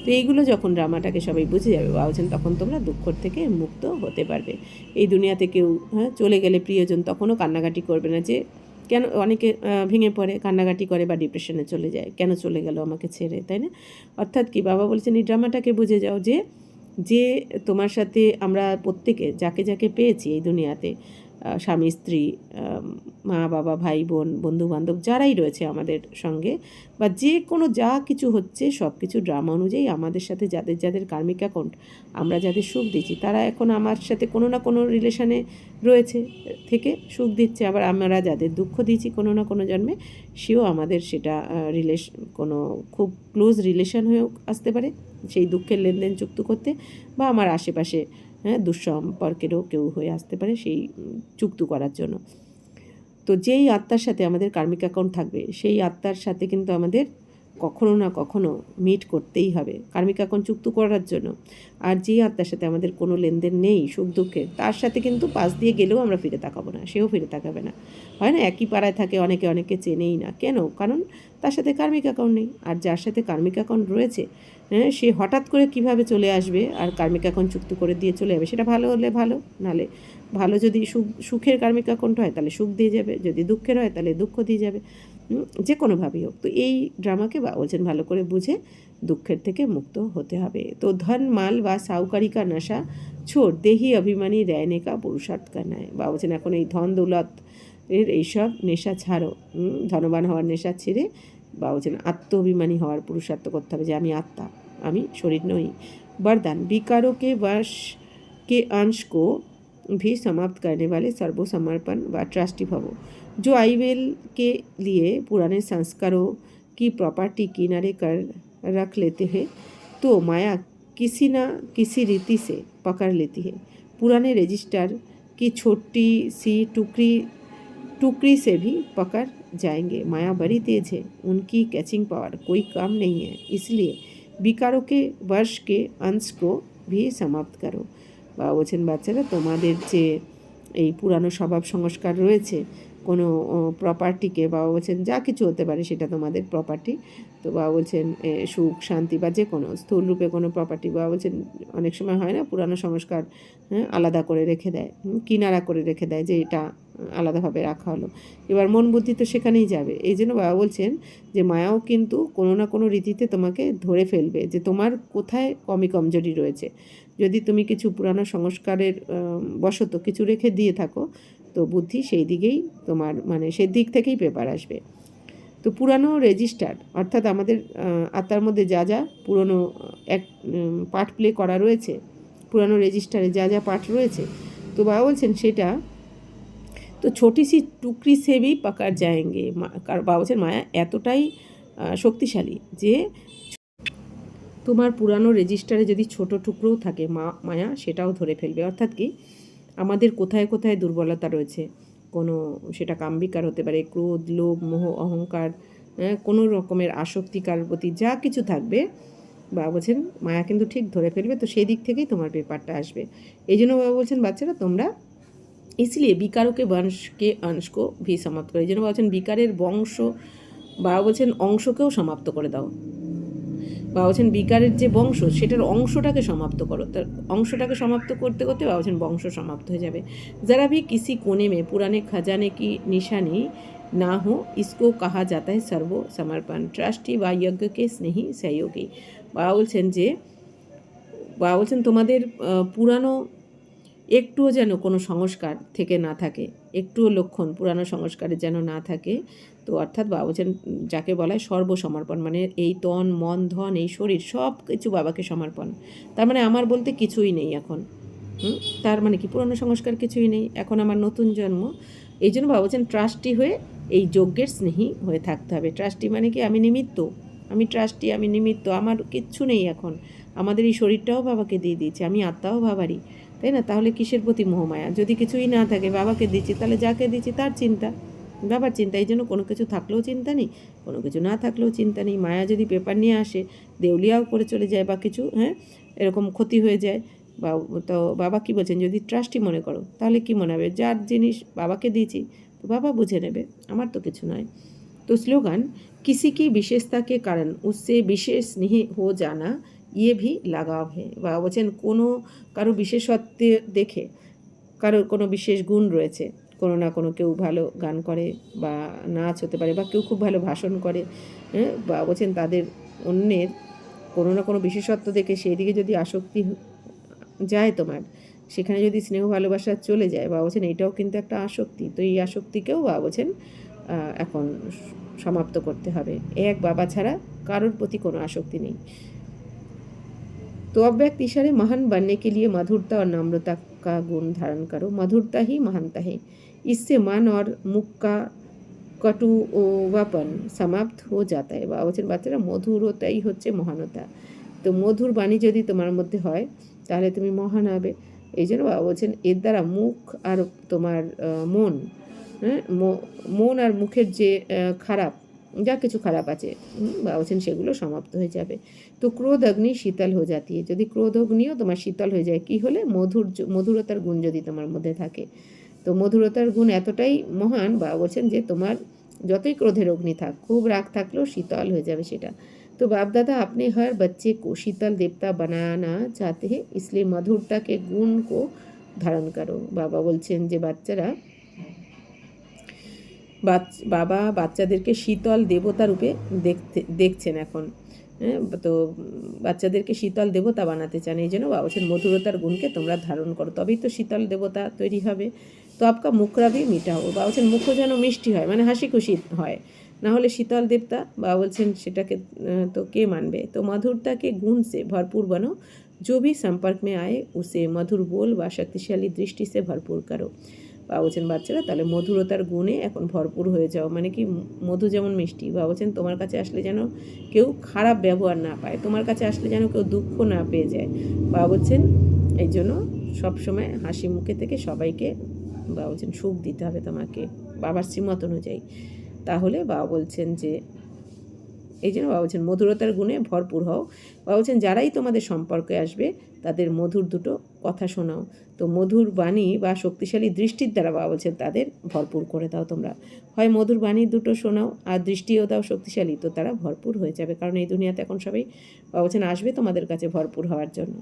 তো এইগুলো যখন ড্রামাটাকে সবাই বুঝে যাবে ভাবছেন, তখন তোমরা দুঃখ থেকে মুক্ত হতে পারবে। এই দুনিয়াতে কেউ চলে গেলে প্রিয়জন তখনও কান্নাকাটি করবে না, যে কেন, অনেকে ভেঙে পড়ে, কান্নাকাটি করে বা ডিপ্রেশনে চলে যায়, কেন চলে গেল আমাকে ছেড়ে, তাই না? অর্থাৎ কি বাবা বলছেন, এই ড্রামাটাকে বুঝে যাও যে যে তোমার সাথে আমরা প্রত্যেকে যাকে যাকে পেয়েছি এই দুনিয়াতে, স্বামী স্ত্রী, মা বাবা, ভাই বোন, বন্ধু বান্ধব, যারাই রয়েছে আমাদের সঙ্গে, বা যে কোনো যা কিছু হচ্ছে সব কিছু ড্রামা অনুযায়ী আমাদের সাথে যাদের যাদের কার্মিক অ্যাকাউন্ট, আমরা যাদের সুখ দিচ্ছি, তারা এখন আমার সাথে কোনো না কোনো রিলেশানে রয়েছে থেকে সুখ দিচ্ছে। আবার আমরা যাদের দুঃখ দিচ্ছি কোনো না কোনো জন্মে, সেও আমাদের সেটা কোনো খুব ক্লোজ রিলেশন হয়েও আসতে পারে সেই দুঃখের লেনদেন চুক্ত করতে, বা আমার আশেপাশে দুঃসম্পর্কেরও কেউ হয়ে আসতে পারে সেই চুক্ত করার জন্য। তো যেই আত্মার সাথে আমাদের কার্মিক অ্যাকাউন্ট থাকবে, সেই আত্মার সাথে কিন্তু আমাদের কখনো না কখনো মিট করতেই হবে কার্মিক অ্যাকাউন্ট চুক্ত করার জন্য। আর যেই আত্মার সাথে আমাদের কোনো লেনদেন নেই সুখ দুঃখের, তার সাথে কিন্তু পাশ দিয়ে গেলেও আমরা ফিরে তাকাবো না, সেও ফিরে তাকাবে না। হয় না, একই পাড়ায় থাকে, অনেকে অনেকে চেনেই না, কেন? কারণ তার সাথে কার্মিক অ্যাকাউন্ট নেই। আর যার সাথে কার্মিক অ্যাকাউন্ট রয়েছে, সে হঠাৎ করে কিভাবে চলে আসবে আর কার্মিক অ্যাকাউন্ট চুক্ত করে দিয়ে চলে যাবে, সেটা ভালো হলে ভালো, নালে ভালো। যদি সুখের কার্মিক অ্যাকাউন্ট হয় তাহলে সুখ দিয়ে যাবে, যদি দুঃখের হয় তাহলে দুঃখ দিয়ে যাবে, যে কোনোভাবেই হোক। তো এই ড্রামাকে বা বলছেন ভালো করে বুঝে দুঃখের থেকে মুক্ত হতে হবে। তো ধন মাল বা সাউকারি কা নেশা ছোট দেহি অভিমানী रहने का पुरुषार्थ करना है। বা বলছেন এখন এই ধন দৌলত এর এইসব নেশা ছাড়ো, ধনবান হওয়ার নেশা ছেড়ে বা বলছেন আত্ম অভিমানী হওয়ার পুরুষার্থ করতে হবে, যে আমি আত্মা, আমি শরীর নই। वरदान विकारों के वश के अंश को भी समाप्त करने वाले सर्वसमर्पण व ट्रस्टी भवो। जो आईवेल के लिए पुराने संस्कारों की प्रॉपर्टी किनारे कर रख लेते हैं, तो माया किसी न किसी रीति से पकड़ लेती है। पुराने रजिस्टर की छोटी सी टुकड़ी से भी पकड़ जाएंगे। माया बड़ी तेज है, उनकी कैचिंग पावर कोई कम नहीं है, इसलिए विकारों के वर्ष के अंश को भी समाप्त करो। বা বলছেন বাচ্চারা, তোমাদের যে এই পুরানো স্বভাব সংস্কার রয়েছে, কোনো প্রপার্টিকে, বা বলছেন যা কিছু হতে পারে সেটা তোমাদের প্রপার্টি, তো বা বলছেন সুখ শান্তি বা যে কোনো স্থূল রূপে কোনো প্রপার্টি, বা বলছেন অনেক সময় হয় না পুরানো সংস্কার আলাদা করে রেখে দেয়, কিনারা করে রেখে দেয়, যে এটা আলাদাভাবে রাখা হলো। এবার মন বুদ্ধি তো সেখানেই যাবে। এই জন্য বাবা বলছেন যে মায়াও কিন্তু কোনো না কোনো রীতিতে তোমাকে ধরে ফেলবে, যে তোমার কোথায় কমজোরি রয়েছে। যদি তুমি কিছু পুরানো সংস্কারের বশত কিছু রেখে দিয়ে থাকো, তো বুদ্ধি সেই দিকেই তোমার সেই দিক থেকেই পেপার আসবে। তো পুরানো রেজিস্টার, অর্থাৎ আমাদের আত্মার মধ্যে যা যা পুরনো এক পার্ট প্লে করা রয়েছে, পুরানো রেজিস্টারে যা যা পার্ট রয়েছে, তো বাবা বলছেন সেটা তো ছোটি সি টুকরি সে ভি পাকার যায়েঙ্গে। বাবা বলছেন মায়া এতটাই শক্তিশালী যে তোমার পুরানো রেজিস্টারে যদি ছোট টুকরোও থাকে, মায়া সেটাও ধরে ফেলবে। অর্থাৎ কি, আমাদের কোথায় কোথায় দুর্বলতা রয়েছে, কোনো সেটা কামবিকার হতে পারে, ক্রোধ, লোভ, মোহ, অহংকার, কোনো রকমের আসক্তিকার প্রতি যা কিছু থাকবে, বাবা বলছেন মায়া কিন্তু ঠিক ধরে ফেলবে। তো সেই দিক থেকেই তোমার পেপারটা আসবে। এই জন্য বাবা বলছেন বাচ্চারা তোমরা इसलिए विकारों के वंश के अंश को भी समाप्त করে। এই জন্য বলছেন বিকারের বংশ, বাবা বলছেন অংশকেও সমাপ্ত করে দাও। বাবা বলছেন বিকারের যে বংশ, সেটার অংশটাকে সমাপ্ত করো। তার অংশটাকে সমাপ্ত করতে করতে বাবা বলছেন বংশ সমাপ্ত হয়ে যাবে। যারা भी किसी कोने में पुराने खजाने की निशानी ना हो, इसको कहा जाता है सर्व समर्पण, ट्रस्टी व यज्ञ के स्नेही सहयोगी। বাবা বলছেন তোমাদের পুরানো একটুও যেন কোনো সংস্কার থেকে না থাকে, একটুও লক্ষণ পুরানো সংস্কারের যেন না থাকে। তো অর্থাৎ বাবা বলছেন যাকে বলা হয় সর্বসমর্পণ, এই তন মন ধন এই শরীর সব কিছু বাবাকে সমর্পণ। তার আমার বলতে কিছুই নেই এখন, তার কি পুরানো সংস্কার কিছুই নেই, এখন আমার নতুন জন্ম। এই জন্য বাবা বলছেন ট্রাস্টি হয়ে এই যজ্ঞের স্নেহী হয়ে থাকতে হবে। ট্রাস্টি কি, আমি নিমিত্ত, আমি ট্রাস্টি, আমি নিমিত্ত, আমার কিচ্ছু নেই এখন, আমাদের এই শরীরটাও বাবাকে দিয়ে দিয়েছি, আমি আত্মাও বাবারই, তাই না? তাহলে কিসের প্রতি মোহমায়া? যদি কিছুই না থাকে, বাবাকে দিচ্ছি, তাহলে যাকে দিচ্ছি তার চিন্তা, বাবার চিন্তা। এই জন্য কোনো কিছু থাকলেও চিন্তা নেই, কোনো কিছু না থাকলেও চিন্তা নেই। মায়া যদি পেপার নিয়ে আসে, দেউলিয়াও করে চলে যায় বা কিছু, হ্যাঁ, এরকম ক্ষতি হয়ে যায়, বা তো বাবা কি বলছেন, যদি ট্রাস্টি মনে করো তাহলে কি মনে হবে, যার জিনিস বাবাকে দিয়েছি তো বাবা বুঝে নেবে, আমার তো কিছু নয়। तो स्लोगन किसी की विशेषता के कारण उससे विशेष नहीं हो जाना ये भी লাগাव है। বা বলছেন কোনো কারো বিশেষত্ব দেখে, কারোর কোনো বিশেষ গুণ রয়েছে, কোনো না কোনো, কেউ ভালো গান করে বা নাচ হতে পারে, বা কেউ খুব ভালো ভাষণ করে, হ্যাঁ, বা বলছেন তাদের অন্যের কোনো না কোনো বিশেষত্ব দেখে সেই দিকে যদি আসক্তি যায় তোমার, সেখানে যদি স্নেহ ভালোবাসা চলে যায়, বা বলছেন এটাও কিন্তু একটা আসক্তি। তো এই আসক্তিকেও বা বলছেন এখন সমাপ্ত করতে হবে। এক বাবা ছাড়া কারোর প্রতি কোনো আসক্তি নেই। तो अब व्यक्त इशारे महान बनने के लिए मधुरता और नम्रता का गुण धारण करो। मधुरता ही महानता है। इससे मन और मुख का কটুভাপন সমাপ্ত হয়ে যাতা হয়। বা বলছেন বাচ্চারা মধুরতাই হচ্ছে মহানতা। তো মধুর বাণী যদি তোমার মধ্যে হয় তাহলে তুমি মহান হবে। এই জন্য বাবা বলছেন এর দ্বারা মুখ আর তোমার মন, হ্যাঁ, মন আর মুখের যে খারাপ, যা কিছু খারাপ আছে, বাবা বলছেন সেগুলো সমাপ্ত হয়ে যাবে। তো ক্রোধ অগ্নি শীতল হয়ে যাতি, যদি ক্রোধ অগ্নিও তোমার শীতল হয়ে যায়, কি হলে, মধুরতার গুণ যদি তোমার মধ্যে থাকে। তো মধুরতার গুণ এতটাই মহান, বা বলছেন যে তোমার যতই ক্রোধের অগ্নি থাক, খুব রাগ থাকলেও শীতল হয়ে যাবে সেটা। तो बाप दादा अपने हर बच्चे को शीतल देवता बनाना चाहते हैं, इसलिए मधुरता के गुण को धारण करो। বাবা বলছেন যে বাচ্চারা, বাবা বাচ্চাদেরকে শীতল দেবতা রূপে দেখছেন এখন, হ্যাঁ, তো বাচ্চাদেরকে শীতল দেবতা বানাতে চান। এই জন্য বাবা বলছেন মধুরতার গুণকে তোমরা ধারণ করো, তবেই তো শীতল দেবতা তৈরি হবে। তো আপকা মুখরা ভি মিঠা হো, বাবা বলছেন মুখও যেন মিষ্টি হয়, মানে হাসি খুশি হয়, না হলে শীতল দেবতা বাবা বলছেন সেটাকে তো কে মানবে। তো मधुरता के गुण से भरपूर बनो, जो भी संपर्क में आए उसे मधुर बोल व शक्तिशाली दृष्टि से भरपूर करो। বা বলছেন বাচ্চারা তাহলে মধুরতার গুণে এখন ভরপুর হয়ে যাও, মানে কি, মধু যেমন মিষ্টি, বা বলছেন তোমার কাছে আসলে যেন কেউ খারাপ ব্যবহার না পায়, তোমার কাছে আসলে যেন কেউ দুঃখ না পেয়ে যায়, বা বলছেন এই জন্য সবসময় হাসি মুখে থেকে সবাইকে, বা বলছেন সুখ দিতে হবে তোমাকে বাবার শ্রীমত অনুযায়ী। তাহলে বাবা বলছেন যে এই জন্য বাবা বলছেন মধুরতার গুণে ভরপুর হও। বাবা বলছেন যারাই তোমাদের সম্পর্কে আসবে তাদের মধুর দুটো কথা শোনাও। তো মধুর বাণী বা শক্তিশালী দৃষ্টির দ্বারা বাবা বলছেন তাদের ভরপুর করে দাও তোমরা। হয় মধুর বাণী দুটো শোনাও আর দৃষ্টিও দাও শক্তিশালী, তো তারা ভরপুর হয়ে যাবে। কারণ এই দুনিয়াতে এখন সবাই বাবা বলছেন আসবে তোমাদের কাছে ভরপুর হওয়ার জন্য।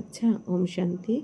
আচ্ছা, ওম শান্তি।